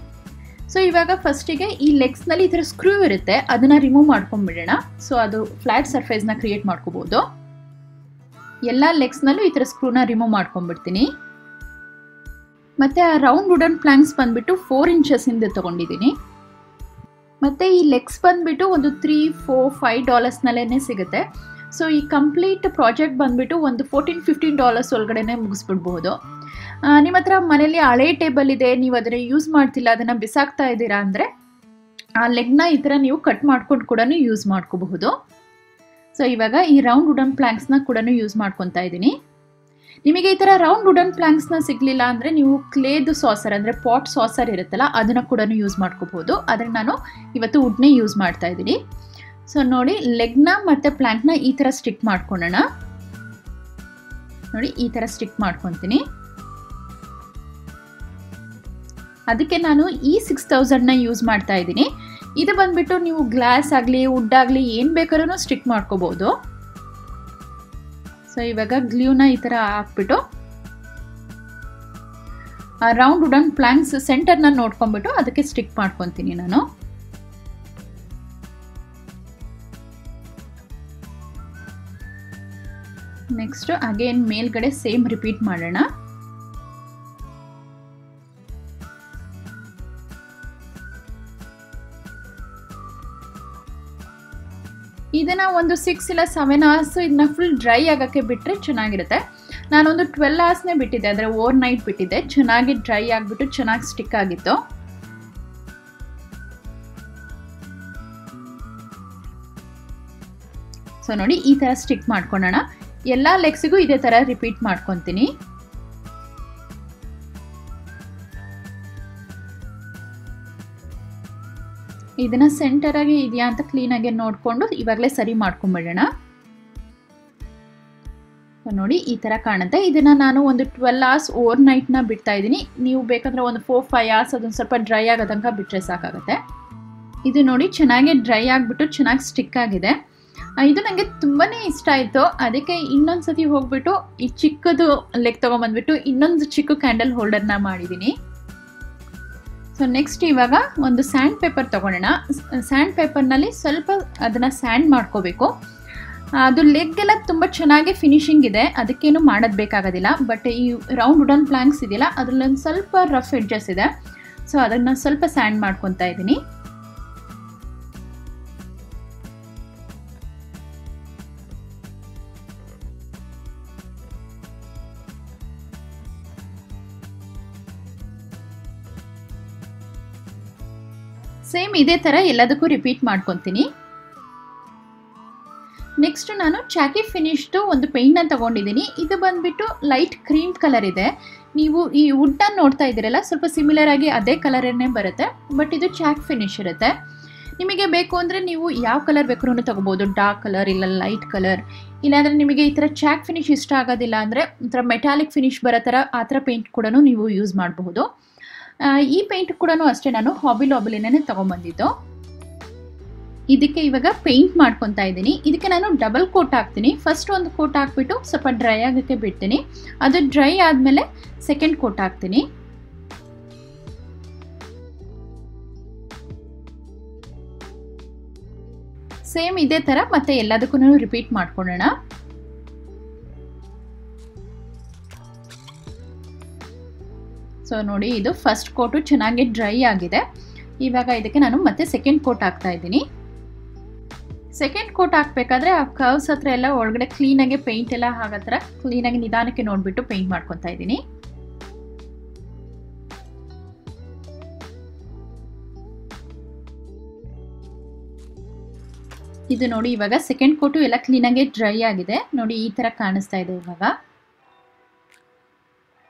ಸೊ ಇವಾಗ ಫಸ್ಟಿಗೆ ಈ ಲೆಗ್ಸ್ನಲ್ಲಿ ಈ ಥರ ಸ್ಕ್ರೂ ಇರುತ್ತೆ, ಅದನ್ನು ರಿಮೂವ್ ಮಾಡ್ಕೊಂಡ್ಬಿಡೋಣ. ಸೊ ಅದು ಫ್ಲ್ಯಾಟ್ ಸರ್ಫೇಸ್ನ ಕ್ರಿಯೇಟ್ ಮಾಡ್ಕೋಬೋದು. ಎಲ್ಲ ಲೆಗ್ಸ್ನಲ್ಲೂ ಈ ಥರ ಸ್ಕ್ರೂನ ರಿಮೂವ್ ಮಾಡ್ಕೊಂಡ್ಬಿಡ್ತೀನಿ. ಮತ್ತು ಆ ರೌಂಡ್ ವುಡನ್ ಪ್ಲ್ಯಾಂಕ್ಸ್ ಬಂದುಬಿಟ್ಟು 4 ಇಂಚಸ್ಸಿಂದ ತೊಗೊಂಡಿದ್ದೀನಿ. ಮತ್ತು ಈ ಲೆಗ್ಸ್ ಬಂದುಬಿಟ್ಟು ಒಂದು $3, $4, $5 ಸಿಗುತ್ತೆ. ಸೊ ಈ ಕಂಪ್ಲೀಟ್ ಪ್ರಾಜೆಕ್ಟ್ ಬಂದುಬಿಟ್ಟು ಒಂದು $14-15 ಒಳಗಡೆ ಮುಗಿಸ್ಬಿಡ್ಬೋದು. ನಿಮ್ಮ ಹತ್ರ ಮನೇಲಿ ಹಳೆ ಟೇಬಲ್ ಇದೆ, ನೀವು ಅದನ್ನು ಯೂಸ್ ಮಾಡ್ತಿಲ್ಲ, ಅದನ್ನು ಬಿಸಾಕ್ತಾ ಇದ್ದೀರಾ ಅಂದರೆ ಆ ಲೆಗ್ನ ಈ ಥರ ನೀವು ಕಟ್ ಮಾಡ್ಕೊಂಡು ಕೂಡ ಯೂಸ್ ಮಾಡ್ಕೋಬಹುದು. ಸೊ ಇವಾಗ ಈ ರೌಂಡ್ ವುಡನ್ ಪ್ಲ್ಯಾಂಕ್ಸ್ನ ಕೂಡ ಯೂಸ್ ಮಾಡ್ಕೊತಾ ಇದ್ದೀನಿ. ನಿಮಗೆ ಈ ಥರ ರೌಂಡ್ ವುಡನ್ ಪ್ಲ್ಯಾಂಕ್ಸ್ನ ಸಿಗಲಿಲ್ಲ ಅಂದರೆ ನೀವು ಕ್ಲೇದು ಸಾಸರ್ ಅಂದರೆ ಪಾಟ್ ಸಾಸರ್ ಇರುತ್ತಲ್ಲ, ಅದನ್ನು ಕೂಡ ಯೂಸ್ ಮಾಡ್ಕೋಬಹುದು. ಆದರೆ ನಾನು ಇವತ್ತು ವುಡ್ನೇ ಯೂಸ್ ಮಾಡ್ತಾ ಇದ್ದೀನಿ. ಸೊ ನೋಡಿ, ಲೆಗ್ನ ಮತ್ತು ಪ್ಲ್ಯಾಂಕ್ನ ಈ ಥರ ಸ್ಟಿಕ್ ಮಾಡ್ಕೊಳ್ಳೋಣ. ನೋಡಿ ಈ ಥರ ಸ್ಟಿಕ್ ಮಾಡ್ಕೊತೀನಿ. ಅದಕ್ಕೆ ನಾನು ಈ 6000ನ ಯೂಸ್ ಮಾಡ್ತಾ ಇದ್ದೀನಿ. ಇದು ಬಂದ್ಬಿಟ್ಟು ನೀವು ಗ್ಲಾಸ್ ಆಗಲಿ ವುಡ್ ಆಗಲಿ ಏನು ಬೇಕಾದ್ರೂ ಸ್ಟಿಕ್ ಮಾಡ್ಕೋಬಹುದು. ಸೊ ಇವಾಗ ಗ್ಲೂನ ಈ ಥರ ಹಾಕ್ಬಿಟ್ಟು ಆ ರೌಂಡ್ ವುಡನ್ ಪ್ಲ್ಯಾಂಕ್ಸ್ ಸೆಂಟರ್ನ ನೋಡ್ಕೊಂಡ್ಬಿಟ್ಟು ಅದಕ್ಕೆ ಸ್ಟಿಕ್ ಮಾಡ್ಕೊತೀನಿ ನಾನು. ನೆಕ್ಸ್ಟ್ ಅಗೇನ್ ಮೇಲ್ಗಡೆ ಸೇಮ್ ರಿಪೀಟ್ ಮಾಡೋಣ. ಇದನ್ನ ಒಂದು 6 ಇಲ್ಲ 7 ಅವರ್ಸ್ ಇದನ್ನ ಫುಲ್ ಡ್ರೈ ಆಗೋಕ್ಕೆ ಬಿಟ್ಟರೆ ಚೆನ್ನಾಗಿರುತ್ತೆ. ನಾನೊಂದು 12 ಅವರ್ಸ್ನೇ ಬಿಟ್ಟಿದ್ದೆ, ಅಂದರೆ ಓವರ್ ನೈಟ್ ಬಿಟ್ಟಿದ್ದೆ. ಚೆನ್ನಾಗಿ ಡ್ರೈ ಆಗಿಬಿಟ್ಟು ಚೆನ್ನಾಗಿ ಸ್ಟಿಕ್ ಆಗಿತ್ತು. ಸೊ ನೋಡಿ ಈ ಥರ ಸ್ಟಿಕ್ ಮಾಡ್ಕೊಳ್ಳೋಣ. ಎಲ್ಲ ಲೆಗ್ಸಿಗೂ ಇದೇ ಥರ ರಿಪೀಟ್ ಮಾಡ್ಕೊತೀನಿ. ಇದನ್ನ ಸೆಂಟರ್ ಆಗಿ ಇದೆಯಾ ಅಂತ ಕ್ಲೀನಾಗಿ ನೋಡಿಕೊಂಡು ಇವಾಗಲೇ ಸರಿ ಮಾಡ್ಕೊಂಡ್ಬಿಡೋಣ. ನೋಡಿ ಈ ಥರ ಕಾಣುತ್ತೆ. ಇದನ್ನು ನಾನು ಒಂದು 12 ಅವರ್ಸ್ ಓವರ್ ನೈಟ್ನ ಬಿಡ್ತಾ ಇದ್ದೀನಿ. ನೀವು ಬೇಕಂದರೆ ಒಂದು 4-5 ಅವರ್ಸ್ ಅದನ್ನು ಸ್ವಲ್ಪ ಡ್ರೈ ಆಗೋ ತನಕ ಬಿಟ್ಟರೆ ಸಾಕಾಗುತ್ತೆ. ಇದು ನೋಡಿ ಚೆನ್ನಾಗಿ ಡ್ರೈ ಆಗಿಬಿಟ್ಟು ಚೆನ್ನಾಗಿ ಸ್ಟಿಕ್ ಆಗಿದೆ. ಇದು ನನಗೆ ತುಂಬಾ ಇಷ್ಟ ಆಯಿತು. ಅದಕ್ಕೆ ಇನ್ನೊಂದು ಸತಿ ಹೋಗ್ಬಿಟ್ಟು ಈ ಚಿಕ್ಕದು ಲೆಗ್ ತೊಗೊಂಬಂದ್ಬಿಟ್ಟು ಇನ್ನೊಂದು ಚಿಕ್ಕ ಕ್ಯಾಂಡಲ್ ಹೋಲ್ಡರ್ನ ಮಾಡಿದ್ದೀನಿ. ಸೊ ನೆಕ್ಸ್ಟ್ ಇವಾಗ ಒಂದು ಸ್ಯಾಂಡ್ ಪೇಪರ್ ತೊಗೊಳ್ಳೋಣ. ಸ್ಯಾಂಡ್ ಪೇಪರ್ನಲ್ಲಿ ಸ್ವಲ್ಪ ಅದನ್ನು ಸ್ಯಾಂಡ್ ಮಾಡ್ಕೋಬೇಕು. ಅದು ಲೆಗ್ ಎಲ್ಲ ತುಂಬ ಚೆನ್ನಾಗಿ ಫಿನಿಶಿಂಗ್ ಇದೆ, ಅದಕ್ಕೇನು ಮಾಡೋದು ಬೇಕಾಗೋದಿಲ್ಲ. ಬಟ್ ಈ ರೌಂಡ್ ವುಡನ್ ಪ್ಲ್ಯಾಂಕ್ಸ್ ಇದೆಯಲ್ಲ ಅದರಲ್ಲಿ ಒಂದು ಸ್ವಲ್ಪ ರಫ್ ಎಡ್ಜಸ್ ಇದೆ. ಸೊ ಅದನ್ನು ಸ್ವಲ್ಪ ಸ್ಯಾಂಡ್ ಮಾಡ್ಕೊತಾ ಇದ್ದೀನಿ. ಸೇಮ್ ಇದೇ ಥರ ಎಲ್ಲದಕ್ಕೂ ರಿಪೀಟ್ ಮಾಡ್ಕೊತೀನಿ. ನೆಕ್ಸ್ಟ್ ನಾನು ಚಾಕಿ ಫಿನಿಶ್ದು ಒಂದು ಪೇಂಟ್ನ ತೊಗೊಂಡಿದ್ದೀನಿ. ಇದು ಬಂದುಬಿಟ್ಟು ಲೈಟ್ ಕ್ರೀಮ್ ಕಲರ್ ಇದೆ. ನೀವು ಈ ವುಡ್ಡನ್ನು ನೋಡ್ತಾ ಇದ್ದೀರಲ್ಲ, ಸ್ವಲ್ಪ ಸಿಮಿಲರ್ ಆಗಿ ಅದೇ ಕಲರನ್ನೇ ಬರುತ್ತೆ. ಬಟ್ ಇದು ಚಾಕ್ ಫಿನಿಶ್ ಇರುತ್ತೆ. ನಿಮಗೆ ಬೇಕು ಅಂದರೆ ನೀವು ಯಾವ ಕಲರ್ ಬೇಕಾದ್ರೂ ತೊಗೋಬೋದು. ಡಾರ್ಕ್ ಕಲರ್ ಇಲ್ಲ ಲೈಟ್ ಕಲರ್. ಇಲ್ಲಾಂದರೆ ನಿಮಗೆ ಈ ಥರ ಚಾಕ್ ಫಿನಿಶ್ ಇಷ್ಟ ಆಗೋದಿಲ್ಲ ಅಂದರೆ ಒಂಥರ ಮೆಟಾಲಿಕ್ ಫಿನಿಶ್ ಬರೋ ಥರ ಆ ಥರ ಪೇಂಟ್ ಕೂಡ ನೀವು ಯೂಸ್ ಮಾಡಬಹುದು. ಈ ಪೇಂಟ್ ಕೂಡ ಅಷ್ಟೇ ನಾನು ಹಾಬಿ ಲಾಬಿಲಿನೇ ತಗೊಂಡ್ಬಂದಿದ್ದು. ಇದಕ್ಕೆ ಇವಾಗ ಪೇಂಟ್ ಮಾಡ್ಕೊತಾ ಇದ್ದೀನಿ. ಇದಕ್ಕೆ ನಾನು ಡಬಲ್ ಕೋಟ್ ಹಾಕ್ತೀನಿ. ಫಸ್ಟ್ ಒಂದು ಕೋಟ್ ಹಾಕ್ಬಿಟ್ಟು ಸ್ವಲ್ಪ ಡ್ರೈ ಆಗೋಕ್ಕೆ ಬಿಡ್ತೀನಿ. ಅದು ಡ್ರೈ ಆದಮೇಲೆ ಸೆಕೆಂಡ್ ಕೋಟ್ ಹಾಕ್ತೀನಿ. ಸೇಮ್ ಇದೇ ಥರ ಮತ್ತೆ ಎಲ್ಲದಕ್ಕೂ ರಿಪೀಟ್ ಮಾಡ್ಕೊಳ್ಳೋಣ. ಸೊ ನೋಡಿ, ಇದು ಫಸ್ಟ್ ಕೋಟು ಚೆನ್ನಾಗಿ ಡ್ರೈ ಆಗಿದೆ. ಇವಾಗ ಇದಕ್ಕೆ ನಾನು ಮತ್ತೆ ಸೆಕೆಂಡ್ ಕೋಟ್ ಹಾಕ್ತಾ ಇದ್ದೀನಿ. ಸೆಕೆಂಡ್ ಕೋಟ್ ಹಾಕಬೇಕಾದ್ರೆ ಆ ಕರ್ವ್ಸ್ ಹತ್ರ ಎಲ್ಲ ಒಳಗಡೆ ಕ್ಲೀನಾಗಿ ಪೇಂಟ್ ಎಲ್ಲ ಆಗೋ ಥರ ಕ್ಲೀನಾಗಿ ನಿಧಾನಕ್ಕೆ ನೋಡಿಬಿಟ್ಟು ಪೇಂಟ್ ಮಾಡ್ಕೊತಾ ಇದ್ದೀನಿ. ಇದು ನೋಡಿ, ಇವಾಗ ಸೆಕೆಂಡ್ ಕೋಟು ಎಲ್ಲ ಕ್ಲೀನಾಗಿ ಡ್ರೈ ಆಗಿದೆ. ನೋಡಿ, ಈ ಥರ ಕಾಣಿಸ್ತಾ ಇದೆ. ಇವಾಗ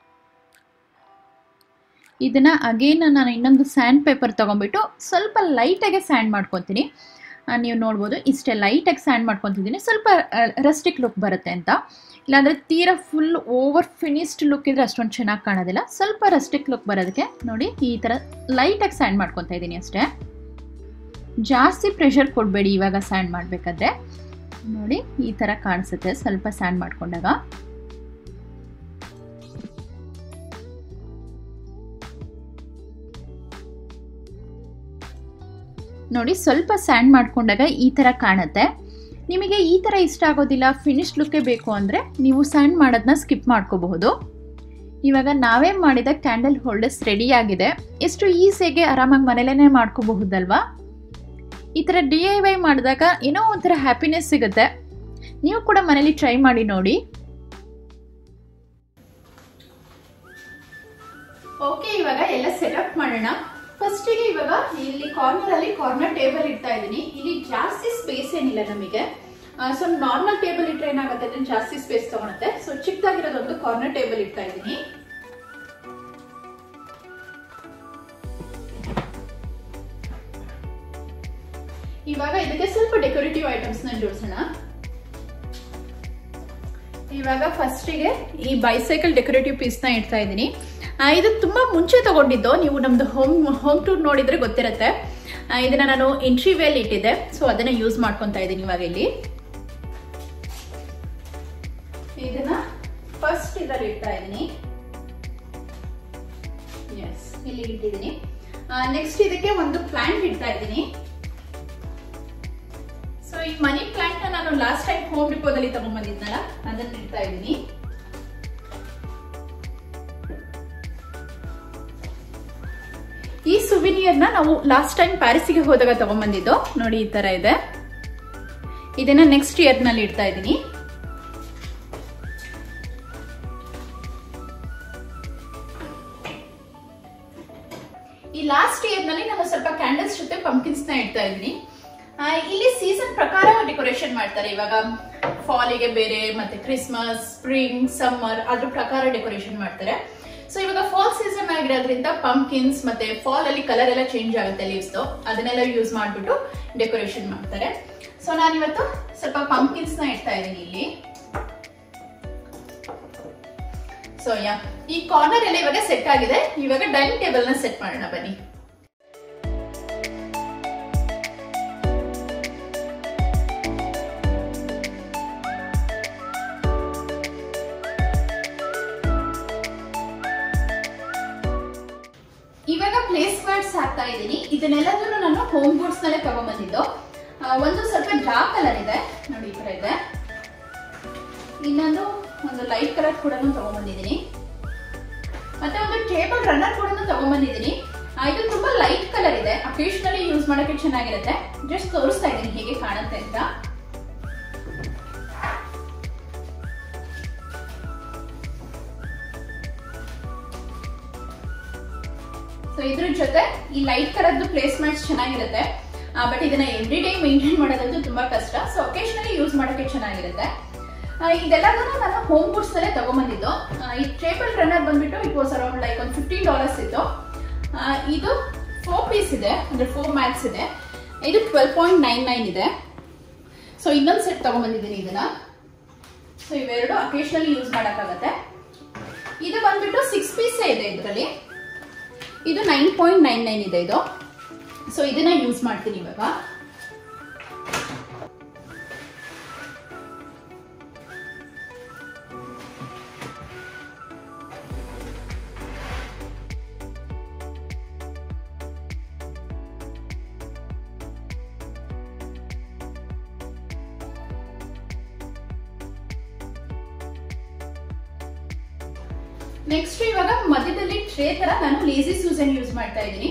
ಇದನ್ನ ಅಗೇನ್ ನಾನು ಇನ್ನೊಂದು ಸ್ಯಾಂಡ್ ಪೇಪರ್ ತೊಗೊಂಡ್ಬಿಟ್ಟು ಸ್ವಲ್ಪ ಲೈಟಾಗಿ ಸ್ಯಾಂಡ್ ಮಾಡ್ಕೊತೀನಿ. ನೀವು ನೋಡ್ಬೋದು, ಇಷ್ಟೇ ಲೈಟಾಗಿ ಸ್ಯಾಂಡ್ ಮಾಡ್ಕೊತಿದ್ದೀನಿ. ಸ್ವಲ್ಪ ರಸ್ಟಿಕ್ ಲುಕ್ ಬರುತ್ತೆ ಅಂತ. ಇಲ್ಲಾಂದರೆ ತೀರಾ ಫುಲ್ ಓವರ್ ಫಿನಿಶ್ಡ್ ಲುಕ್ ಇದ್ರೆ ಅಷ್ಟೊಂದು ಚೆನ್ನಾಗಿ ಕಾಣೋದಿಲ್ಲ. ಸ್ವಲ್ಪ ರಸ್ಟಿಕ್ ಲುಕ್ ಬರೋದಕ್ಕೆ ನೋಡಿ ಈ ಥರ ಲೈಟಾಗಿ ಸ್ಯಾಂಡ್ ಮಾಡ್ಕೊತಾ ಇದ್ದೀನಿ ಅಷ್ಟೇ. ಜಾಸ್ತಿ ಪ್ರೆಷರ್ ಕೊಡಬೇಡಿ ಇವಾಗ ಸ್ಯಾಂಡ್ ಮಾಡಬೇಕಾದ್ರೆ. ನೋಡಿ, ಈ ಥರ ಕಾಣಿಸುತ್ತೆ ಸ್ವಲ್ಪ ಸ್ಯಾಂಡ್ ಮಾಡ್ಕೊಂಡಾಗ. ನೋಡಿ, ಸ್ವಲ್ಪ ಸ್ಯಾಂಡ್ ಮಾಡ್ಕೊಂಡಾಗ ಈ ಥರ ಕಾಣುತ್ತೆ. ನಿಮಗೆ ಈ ಥರ ಇಷ್ಟ ಆಗೋದಿಲ್ಲ, ಫಿನಿಶ್ ಲುಕ್ಕೇ ಬೇಕು ಅಂದರೆ ನೀವು ಸ್ಯಾಂಡ್ ಮಾಡೋದನ್ನ ಸ್ಕಿಪ್ ಮಾಡ್ಕೋಬಹುದು. ಇವಾಗ ನಾವೇ ಮಾಡಿದ ಕ್ಯಾಂಡಲ್ ಹೋಲ್ಡರ್ಸ್ ರೆಡಿ ಆಗಿದೆ. ಎಷ್ಟು ಈಸಿಯಾಗಿ ಆರಾಮಾಗಿ ಮನೇಲೇ ಮಾಡ್ಕೋಬಹುದಲ್ವಾ. ಈ ಥರ DIY ಮಾಡಿದಾಗ ಏನೋ ಒಂಥರ ಹ್ಯಾಪಿನೆಸ್ ಸಿಗುತ್ತೆ. ನೀವು ಕೂಡ ಮನೇಲಿ ಟ್ರೈ ಮಾಡಿ ನೋಡಿ. ಓಕೆ, ಇವಾಗ ಎಲ್ಲ ಸೆಟಪ್ ಮಾಡೋಣ. ಫಸ್ಟಿಗೆ ಇವಾಗ ಇಲ್ಲಿ ಕಾರ್ನರ್ ಟೇಬಲ್ ಇಡ್ತಾ ಇದ್ದೀನಿ. ಇಲ್ಲಿ ಜಾಸ್ತಿ ಸ್ಪೇಸ್ ಏನಿಲ್ಲ ನಮಗೆ. ಸೊ ನಾರ್ಮಲ್ ಟೇಬಲ್ ಇಟ್ರೆ ಏನಾಗುತ್ತೆ ಅಂದ್ರೆ ಜಾಸ್ತಿ ಸ್ಪೇಸ್ ತಗೊಳುತ್ತೆ. ಸೊ ಚಿಕ್ಕದಾಗಿರೋದೊಂದು ಕಾರ್ನರ್ ಟೇಬಲ್ ಇಡ್ತಾ ಇದ್ದೀನಿ. ಇವಾಗ ಇದಕ್ಕೆ ಸ್ವಲ್ಪ ಡೆಕೋರೇಟಿವ್ ಐಟಮ್ಸ್ ನ ಜೋಡಿಸೋಣ. ಇವಾಗ ಫಸ್ಟಿಗೆ ಈ ಬೈಸೈಕಲ್ ಡೆಕೋರೇಟಿವ್ ಪೀಸ್ ನ ಇಡ್ತಾ ಇದ್ದೀನಿ. ಇದು ತುಂಬಾ ಮುಂಚೆ ತಗೊಂಡಿದ್ದು. ನೀವು ನಮ್ದು ಹೋಮ್ ಟೂರ್ ನೋಡಿದ್ರೆ ಗೊತ್ತಿರುತ್ತೆ. ಇದನ್ನ ನಾನು ಎಂಟ್ರಿ ವೇಲ್ ಇಟ್ಟಿದ್ದೆ. ಸೊ ಅದನ್ನ ಯೂಸ್ ಮಾಡ್ಕೊಂತಾ ಇದ್ದೀನಿ ಇವಾಗ ಇಲ್ಲಿ. ಇದನ್ನ ಫಸ್ಟ್ ಇದರಲ್ಲಿ ಇಡ್ತಾ ಇದ್ದೀನಿ. ಎಸ್, ಇಲ್ಲಿ ಇಟ್ಟಿದ್ದೀನಿ. ನೆಕ್ಸ್ಟ್ ಇದಕ್ಕೆ ಒಂದು ಪ್ಲಾಂಟ್ ಇಡ್ತಾ ಇದ್ದೀನಿ. ಸೊ ಈ ಮನಿ ಪ್ಲಾಂಟ್ ನಾನು ಲಾಸ್ಟ್ ಟೈಮ್ ಹೋಮ್ ಡಿಪೋದಲ್ಲಿ ತಗೊಂಡ್ಬಂದಿದ್ನಲ್ಲ, ಅದನ್ನ ಇಡ್ತಾ ಇದ್ದೀನಿ. ಈ ಸುವಿನಿಯರ್ ನಾವು ಲಾಸ್ಟ್ ಟೈಮ್ ಪ್ಯಾರಿಸ್ಗೆ ಹೋದಾಗ ತಗೊಂಡ್ಬಂದಿದ್ದು. ನೋಡಿ, ಈ ತರ ಇದೆ. ಇದನ್ನ ನೆಕ್ಸ್ಟ್ ಇಯರ್ ನಲ್ಲಿ ಇಡ್ತಾ ಇದ್ದೀನಿ. ಈ ಲಾಸ್ಟ್ ಇಯರ್ ನಲ್ಲಿ ನಾನು ಸ್ವಲ್ಪ ಕ್ಯಾಂಡಲ್ಸ್ ಜೊತೆ ಪಂಪ್ಕಿನ್ಸ್ ನ ಇಡ್ತಾ ಇದ್ದೀನಿ. ಇಲ್ಲಿ ಸೀಸನ್ ಪ್ರಕಾರ ಡೆಕೋರೇಷನ್ ಮಾಡ್ತಾರೆ. ಇವಾಗ ಫಾಲಿಗೆ ಬೇರೆ, ಮತ್ತೆ ಕ್ರಿಸ್ಮಸ್, ಸ್ಪ್ರಿಂಗ್, ಸಮ್ಮರ್ ಅದ್ರ ಪ್ರಕಾರ ಡೆಕೋರೇಷನ್ ಮಾಡ್ತಾರೆ. ಸೊ ಇವಾಗ ಫಾಲ್ ಸೀಸನ್ ಆಗಿರೋದ್ರಿಂದ ಪಂಪ್ಕಿನ್ಸ್ ಮತ್ತೆ ಫಾಲ್ ಅಲ್ಲಿ ಕಲರ್ ಎಲ್ಲ ಚೇಂಜ್ ಆಗುತ್ತೆ ಲೀವ್ಸ್, ಅದನ್ನೆಲ್ಲ ಯೂಸ್ ಮಾಡ್ಬಿಟ್ಟು ಡೆಕೋರೇಷನ್ ಮಾಡ್ತಾರೆ. ಸೊ ನಾನಿವತ್ತು ಸ್ವಲ್ಪ ಪಂಪ್ಕಿನ್ಸ್ ನ ಇಡ್ತಾ ಇದ್ದೀನಿ ಇಲ್ಲಿ. ಸೊ ಈ ಕಾರ್ನರ್ ಎಲ್ಲ ಇವಾಗ ಸೆಟ್ ಆಗಿದೆ. ಇವಾಗ ಡೈನಿಂಗ್ ಟೇಬಲ್ ನ ಸೆಟ್ ಮಾಡೋಣ ಬನ್ನಿ. ಇವಾಗ ಪ್ಲೇಸ್ ಕಾರ್ಡ್ಸ್ ಹಾಕ್ತಾ ಇದ್ದೀನಿ. ಇದನ್ನೆಲ್ಲದನ್ನು ನಾನು ಹೋಮ್ ಗೂಡ್ಸ್ ನಲ್ಲೇ ತಗೊಂಡ್ಬಂದಿದ್ದು. ಒಂದು ಸ್ವಲ್ಪ ಡಾರ್ಕ್ ಕಲರ್ ಇದೆ, ನೋಡಿ ಈ ತರ ಇದೆ. ಇನ್ನೊಂದು ಒಂದು ಲೈಟ್ ಕಲರ್ ಕೂಡ ತಗೊಂಡ್ಬಂದಿದ್ದೀನಿ. ಮತ್ತೆ ಒಂದು ಟೇಬಲ್ ರನ್ನರ್ ಕೂಡ ತಗೊಂಡ್ಬಂದಿದ್ದೀನಿ. ಇದು ತುಂಬಾ ಲೈಟ್ ಕಲರ್ ಇದೆ, ಅಕೇಶನಲಿ ಯೂಸ್ ಮಾಡಕ್ಕೆ ಚೆನ್ನಾಗಿರುತ್ತೆ. ಜಸ್ಟ್ ತೋರಿಸ್ತಾ ಇದ್ದೀನಿ ಹೇಗೆ ಕಾಣುತ್ತೆ ಅಂತ. ಸೊ ಇದ್ರ ಜೊತೆ ಈ ಲೈಟ್ ಕಲರ್ದು ಪ್ಲೇಸ್ಮೆಂಟ್ಸ್ ಚೆನ್ನಾಗಿರುತ್ತೆ. ಬಟ್ ಇದನ್ನ ಎವ್ರಿ ಡೇ ಮೇಂಟೈನ್ ಮಾಡೋದಂತೂ ತುಂಬಾ ಕಷ್ಟ. ಸೊ ಒಕೇಶನಲಿ ಯೂಸ್ ಮಾಡಕ್ಕೆ ಚೆನ್ನಾಗಿರುತ್ತೆ. ಇದೆಲ್ಲದನ್ನು ನಾನು ಹೋಮ್ ಗೂಡ್ಸ್ ನಲ್ಲೇ ತಗೊಂಡ್ಬಂದಿದ್ದು. ಈ ಟೇಬಲ್ ರನ್ನರ್ ಬಂದ್ಬಿಟ್ಟು ಇಟ್ ವಾಸ್ ಅರೌಂಡ್ ಲೈಕ್ ಒಂದು $15 ಇತ್ತು. ಇದು 4 ಪೀಸ್ ಇದೆ, ಅಂದ್ರೆ 4 ಮ್ಯಾಟ್ಸ್ ಇದೆ. ಇದು 12.99 ಇದೆ. ಸೊ ಇನ್ನೊಂದು ಸೆಟ್ ತಗೊಂಡ್ಬಂದಿದ್ದೀನಿ ಇದನ್ನ. ಸೊ ಇವೆರಡು ಅಕೇಶನಲಿ ಯೂಸ್ ಮಾಡಕ್ಕಾಗತ್ತೆ. ಇದು ಬಂದ್ಬಿಟ್ಟು 6 ಪೀಸ್ ಇದೆ ಇದರಲ್ಲಿ. ಇದು 9.99 ಇದೆ ಇದು. ಸೊ ಇದನ್ನ ಯೂಸ್ ಮಾಡ್ತೀನಿ ಇವಾಗ. ನೆಕ್ಸ್ಟ್ ಇವಾಗ ಮಧ್ಯದಲ್ಲಿ ಟ್ರೇ ತರ ನಾನು ಲೇಸಿ ಸೂಸನ್ ಯೂಸ್ ಮಾಡ್ತಾ ಇದ್ದೀನಿ.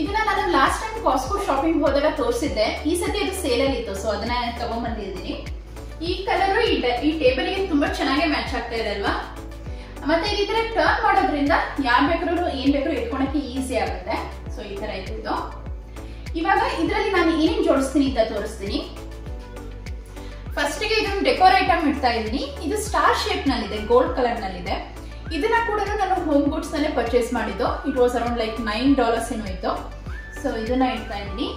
ಇದನ್ನ ನಾನು ಲಾಸ್ಟ್ ಟೈಮ್ ಕಾಸ್ಕೋ ಶಾಪಿಂಗ್ ಹೋದಾಗ ತೋರಿಸಿದ್ದೆ. ಈ ಸತಿ ಅದು ಸೇಲ್ ಅಲ್ಲಿ ಇತ್ತು, ಸೊ ಅದನ್ನ ತಗೊಂಡ್ಬಂದಿದ್ದೀನಿ. ಈ ಕಲರ್ ಈ ಟೇಬಲ್ ಗೆ ತುಂಬಾ ಚೆನ್ನಾಗಿ ಮ್ಯಾಚ್ ಆಗ್ತಾ ಇದೆ ಅಲ್ವಾ. ಮತ್ತೆ ಈ ತರ ಟರ್ನ್ ಮಾಡೋದ್ರಿಂದ ಯಾರು ಬೇಕಾದ್ರೂ ಏನ್ ಬೇಕಾದ್ರೂ ಇಟ್ಕೊಳಕ್ಕೆ ಈಸಿ ಆಗುತ್ತೆ. ಸೊ ಈ ತರ ಇದೆ ಇದು. ಇವಾಗ ಇದರಲ್ಲಿ ನಾನು ಏನೇನ್ ಜೋಡಿಸ್ತೀನಿ ಅಂತ ತೋರಿಸ್ತೀನಿ. ಫಸ್ಟ್ ಗೆ ಇದೊಂದು ಡೆಕೋರ್ ಐಟಮ್ ಇಡ್ತಾ ಇದ್ದೀನಿ. ಇದು ಸ್ಟಾರ್ ಶೇಪ್ ನಲ್ಲಿ ಇದೆ, ಗೋಲ್ಡ್ ಕಲರ್ ನಲ್ಲಿ ಇದೆ. ಇದನ್ನ ಕೂಡ ನಾನು ಹೋಮ್ ಗುಡ್ಸ್ ನಲ್ಲೇ ಪರ್ಚೇಸ್ ಮಾಡಿದ್ದು. ಇಟ್ ವಾಸ್ ಅರೌಂಡ್ ಲೈಕ್ $9 ಏನೋ ಇತ್ತು. ಸೊ ಇದನ್ನ ಇಡ್ತಾ ಇದ್ದೀನಿ.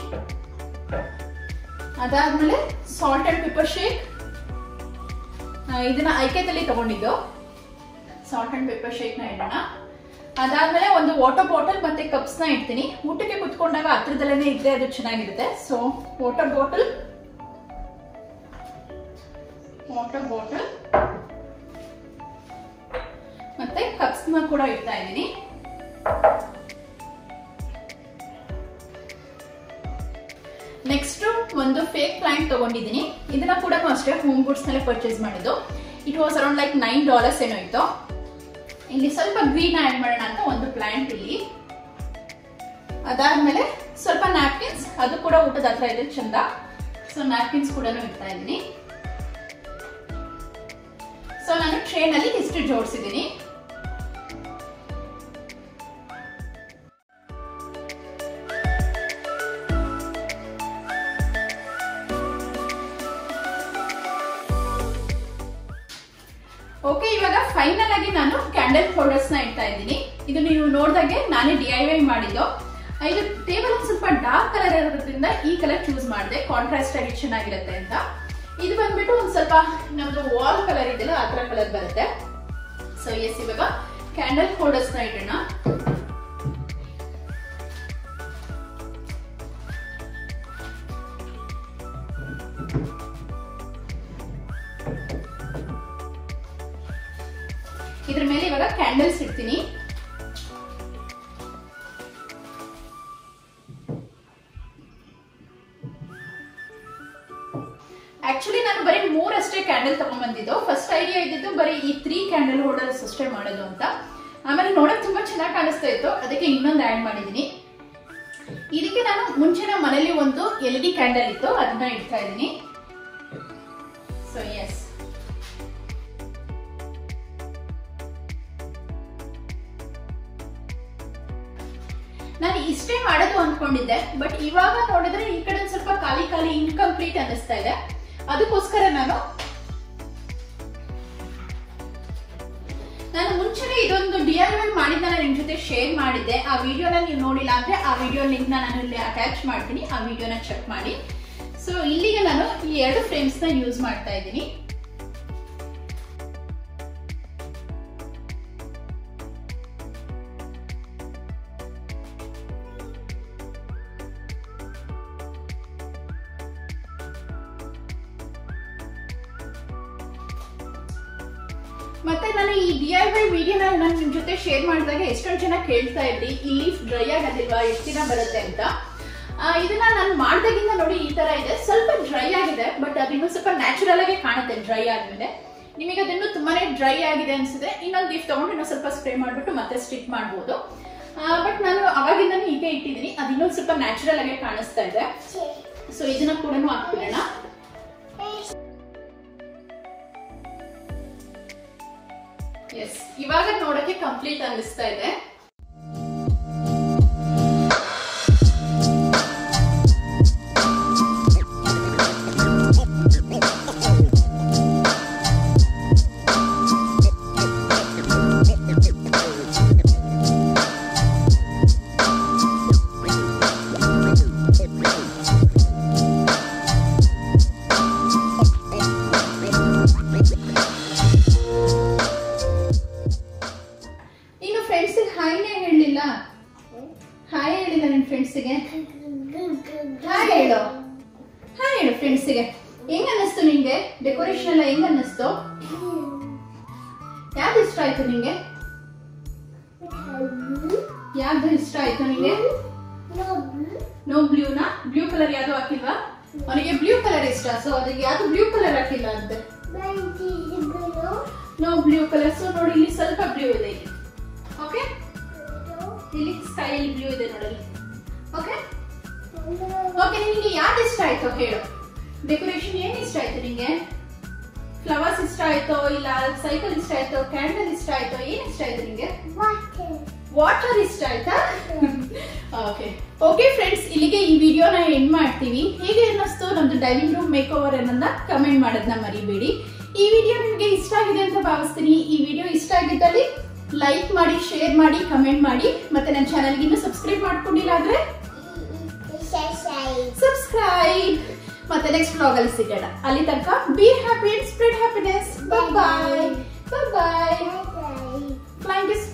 ಅದಾದ್ಮೇಲೆ ಸಾಲ್ಟ್ ಅಂಡ್ ಪೆಪ್ಪರ್ ಶೇಕ್, ಇದನ್ನ ಐಕೆದಲ್ಲಿ ತಗೊಂಡಿದ್ದು. ಸಾಲ್ಟ್ ಅಂಡ್ ಪೆಪ್ಪರ್ ಶೇಕ್ ನ ಇಡೋಣ. ಅದಾದ್ಮೇಲೆ ಒಂದು ವಾಟರ್ ಬಾಟಲ್ ಮತ್ತೆ ಕಪ್ಸ್ ನ ಇಡ್ತೀನಿ. ಊಟಕ್ಕೆ ಕುತ್ಕೊಂಡಾಗ ಹತ್ರದಲ್ಲೇ ಇದ್ರೆ ಅದು ಚೆನ್ನಾಗಿರುತ್ತೆ. ಸೊ ವಾಟರ್ ಬಾಟಲ್ ಮತ್ತೆ ಕಪ್ಸ್ ನ ಕೂಡ ಇಡ್ತಾ ಇದ್ದೀನಿ. ನೆಕ್ಸ್ಟ್ ಒಂದು ಫೇಕ್ ಪ್ಲಾಂಟ್ ತಗೊಂಡಿದ್ದೀನಿ. ಇದನ್ನ ಕೂಡ ಅಷ್ಟೇ ಹೋಮ್ ಗುಡ್ಸ್ ನಲ್ಲೇ ಪರ್ಚೇಸ್ ಮಾಡಿದ್ದು. ಇಟ್ ವಾಸ್ ಅರೌಂಡ್ ಲೈಕ್ $9 ಏನೋ ಇತ್ತು. ಇಲ್ಲಿ ಸ್ವಲ್ಪ ಗ್ರೀನ್ ಆಡ್ ಮಾಡೋಣ ಅಂತ ಒಂದು ಪ್ಲಾಂಟ್ ಇಲ್ಲಿ. ಅದಾದ್ಮೇಲೆ ಸ್ವಲ್ಪ ನ್ಯಾಪ್ಕಿನ್ಸ್, ಅದು ಕೂಡ ಊಟದ ಹತ್ರ ಇದೆ ಚಂದ. ಸೊ ನ್ಯಾಪ್ಕಿನ್ಸ್ ಕೂಡ ಇಡ್ತಾ ಇದ್ದೀನಿ. ಸೊ ನಾನು ಟ್ರೇನಲ್ಲಿ ಇಷ್ಟು ಜೋಡಿಸಿದ್ದೀನಿ. ಓಕೆ, ಇವಾಗ ಫೈನಲ್ ಆಗಿ ನಾನು ಕ್ಯಾಂಡಲ್ ಹೋಲ್ಡರ್ಸ್ ನ ಇಡ್ತಾ ಇದ್ದೀನಿ. ಇದು ನೀವು ನೋಡಿದಾಗೆ ನಾನೇ DIY ಮಾಡಿದ್ದು. ಇದು ಟೇಬಲ್ ಸ್ವಲ್ಪ ಡಾರ್ಕ್ ಕಲರ್ ಇರೋದ್ರಿಂದ ಈ ಕಲರ್ ಚೂಸ್ ಮಾಡಿದೆ, ಕಾಂಟ್ರಾಸ್ಟ್ ಆಗಿ ಚೆನ್ನಾಗಿರುತ್ತೆ ಅಂತ. ಇದು ಬಂದ್ಬಿಟ್ಟು ಒಂದ್ ಸ್ವಲ್ಪ ನಮ್ದು ವಾಲ್ ಕಲರ್ ಇದೆಯಲ್ಲ ಆ ತರ ಕಲರ್ ಬರುತ್ತೆ. ಸೊ ಎಸ್, ಇವಾಗ ಕ್ಯಾಂಡಲ್ ಹೋಲ್ಡರ್ಸ್ ನ ಇಡೋಣ. ಇದ್ರ ಮೇಲೆ ಇವಾಗ ಕ್ಯಾಂಡಲ್ಸ್ ಇಡ್ತೀನಿ. ಆಕ್ಚುಲಿ ನಾನು ಬರೀ 3 ಅಷ್ಟೇ ಕ್ಯಾಂಡಲ್ ತಗೊಂಡ್ ಬಂದಿದ್ದು. ಫಸ್ಟ್ ಐಡಿಯಾ ಇದ್ದಿದ್ದು ಬರೀ ಈ 3 ಕ್ಯಾಂಡಲ್ ಹೋಲ್ಡರ್ಸ್ ಅಷ್ಟೇ ಮಾಡೋದು ಅಂತ. ಆಮೇಲೆ ನೋಡಕ್ ತುಂಬಾ ಚೆನ್ನಾಗಿ ಕಾಣಿಸ್ತಾ ಇತ್ತು, ಅದಕ್ಕೆ ಇನ್ನೊಂದು ಆಡ್ ಮಾಡಿದೀನಿ. ಇದಕ್ಕೆ ನಾನು ಮುಂಚೆನ ಮನೇಲಿ ಒಂದು LED ಕ್ಯಾಂಡಲ್ ಇತ್ತು, ಅದನ್ನ ಇಡ್ತಾ ಇದ್ದೀನಿ. ಸೊ ಎಸ್, ನಾನು ಇಷ್ಟೇ ಮಾಡೋದು ಅನ್ಕೊಂಡಿದ್ದೆ. ಬಟ್ ಇವಾಗ ನೋಡಿದ್ರೆ ಈ ಕಡೆ ಸ್ವಲ್ಪ ಖಾಲಿ ಖಾಲಿ ಇನ್ಕಂಪ್ಲೀಟ್ ಅನ್ನಿಸ್ತಾ ಇದೆ. ಅದಕ್ಕೋಸ್ಕರ ನಾನು ಮುಂಚೆನೆ ಇದೊಂದು DIY ಮಾಡಿದ್ನ ನಿಮ್ ಜೊತೆ ಶೇರ್ ಮಾಡಿದ್ದೆ. ಆ ವಿಡಿಯೋನ ನೀವು ನೋಡಿಲ್ಲ ಅಂದ್ರೆ ಆ ವಿಡಿಯೋ ಲಿಂಕ್ ನಾನು ಇಲ್ಲಿ ಅಟ್ಯಾಚ್ ಮಾಡ್ತೀನಿ, ಆ ವಿಡಿಯೋನ ಚೆಕ್ ಮಾಡಿ. ಸೊ ಇಲ್ಲಿಗೆ ನಾನು ಈ 2 ಫ್ರೇಮ್ಸ್ ನ ಯೂಸ್ ಮಾಡ್ತಾ ಇದ್ದೀನಿ. ಮತ್ತೆ ನಾನು ಈ DIY ವಿಡಿಯೋನ ನಾನು ನಿಮ್ ಜೊತೆ ಶೇರ್ ಮಾಡಿದಾಗ ಎಷ್ಟೊಂದು ಜನ ಕೇಳ್ತಾ ಇದ್ರಿ, ಈ ಲೀಫ್ ಡ್ರೈ ಆಗೋದಿಲ್ವಾ, ಎಷ್ಟು ದಿನ ಬರುತ್ತೆ ಅಂತ. ಇದನ್ನ ನಾನು ಮಾಡ್ದಾಗಿಂದ ನೋಡಿ ಈ ತರ ಇದೆ. ಸ್ವಲ್ಪ ಡ್ರೈ ಆಗಿದೆ, ಬಟ್ ಅದು ಇನ್ನೂ ಸ್ವಲ್ಪ ನ್ಯಾಚುರಲ್ ಆಗಿ ಕಾಣುತ್ತೆ ಡ್ರೈ ಆದ್ಮೇಲೆ. ನಿಮಗೆ ಅದನ್ನು ತುಂಬಾನೇ ಡ್ರೈ ಆಗಿದೆ ಅನ್ಸಿದ್ರೆ ಇನ್ನೊಂದು ಲೀಫ್ ತಗೊಂಡು ಇನ್ನೊಂದು ಸ್ವಲ್ಪ ಸ್ಪ್ರೇ ಮಾಡ್ಬಿಟ್ಟು ಮತ್ತೆ ಸ್ಟಿಕ್ ಮಾಡ್ಬೋದು. ಬಟ್ ನಾನು ಅವಾಗಿಂದನೂ ಹೀಗೆ ಇಟ್ಟಿದ್ದೀನಿ, ಅದು ಇನ್ನೊಂದು ಸ್ವಲ್ಪ ನ್ಯಾಚುರಲ್ ಆಗಿ ಕಾಣಿಸ್ತಾ ಇದೆ. ಸೊ ಇದನ್ನ ಕೂಡ ಹಾಕ್ಬಿಡೋಣ. ಎಸ್, ಇವಾಗ ನೋಡಕ್ಕೆ ಕಂಪ್ಲೀಟ್ ಅನ್ನಿಸ್ತಾ ಇದೆ. ಹೇಳು ಫ್ರೆಂಡ್ಸಿಗೆ. ಹೆಂಗ್ ಅನ್ನಿಸ್ತು ನಿಂಗೆ ಡೆಕೋರೇಷನ್ ಎಲ್ಲ? ಹೆಂಗ್ ಅನ್ನಿಸ್ತು? ಯಾವ್ದು ಇಷ್ಟ ಆಯ್ತು ನಿಂಗೆ? ಯಾವ್ದು ಇಷ್ಟ ಆಯ್ತು ನಿಂಗೆ? ನೋ ಬ್ಲೂನಾ? ಬ್ಲೂ ಕಲರ್ ಯಾವ್ದು ಹಾಕಿಲ್ವಾ? ಅವನಿಗೆ ಬ್ಲೂ ಕಲರ್ ಇಷ್ಟ, ಸೊ ಅದಕ್ಕೆ ಯಾವ್ದು ಬ್ಲೂ ಕಲರ್ ಹಾಕಿಲ್ಲ ಅಂತೆ. No blue colour. ಸೊ ನೋಡಿ, ಇಲ್ಲಿ ಸ್ವಲ್ಪ ಬ್ಲೂ ಇದೆ ಇಲ್ಲಿ. ಓಕೆ, ಇಲ್ಲಿ ಸ್ಕೈ ಬ್ಲೂ ಇದೆ ನೋಡಲಿ. ಓಕೆ ಓಕೆ, ನಿಂಗೆ ಯಾವ್ದು ಇಷ್ಟ ಆಯ್ತು ಹೇಳು? ಡೆಕೋರೇಷನ್ ಏನ್ ಇಷ್ಟ ಆಯ್ತು ನಿಂಗೆ? ಫ್ಲವರ್ಸ್ ಇಷ್ಟ ಆಯ್ತೋ, ಇಲ್ಲ ಸೈಕಲ್ ಇಷ್ಟ ಆಯ್ತೋ, ಕ್ಯಾಂಡಲ್ ಇಷ್ಟ ಆಯ್ತೋ, ಏನ್ ಇಷ್ಟ ಆಯ್ತು ನಿಂಗೆ? ವಾಟರ್ ಇಷ್ಟ ಆಯ್ತಾ? ಓಕೆ ಓಕೆ ಫ್ರೆಂಡ್ಸ್, ಇಲ್ಲಿಗೆ ಈ ವಿಡಿಯೋನ ಎಂಡ್ ಮಾಡ್ತೀವಿ. ಹೇಗೆ ಅನ್ನಿಸ್ತು ನಮ್ದು ಡೈನಿಂಗ್ ರೂಮ್ ಮೇಕ್ ಓವರ್ ಅನ್ನೋದನ್ನ ಕಮೆಂಟ್ ಮಾಡೋದನ್ನ ಮರಿಬೇಡಿ. ಈ ವಿಡಿಯೋ ನಿಮಗೆ ಇಷ್ಟ ಆಗಿದೆ ಅಂತ ಭಾವಿಸ್ತೀನಿ. ಈ ವಿಡಿಯೋ ಇಷ್ಟ ಆಗಿದ್ದಲ್ಲಿ ಲೈಕ್ ಮಾಡಿ, ಶೇರ್ ಮಾಡಿ, ಕಮೆಂಟ್ ಮಾಡಿ. ಮತ್ತೆ ನನ್ನ ಚಾನಲ್ಗೆ ಇನ್ನೂ ಸಬ್ಸ್ಕ್ರೈಬ್ ಮಾಡ್ಕೊಂಡಿಲ್ಲ ಆದ್ರೆ ಸಬ್ಸ್ಕ್ರೈಬ್. ಮತ್ತೆ ನೆಕ್ಸ್ಟ್ ವ್ಲಾಗ್ ಅಲ್ಲಿ ಸಿಗೋಣ. ಅಲ್ಲಿ ತನಕ be happy and spread happiness. Bye bye. Flying kiss.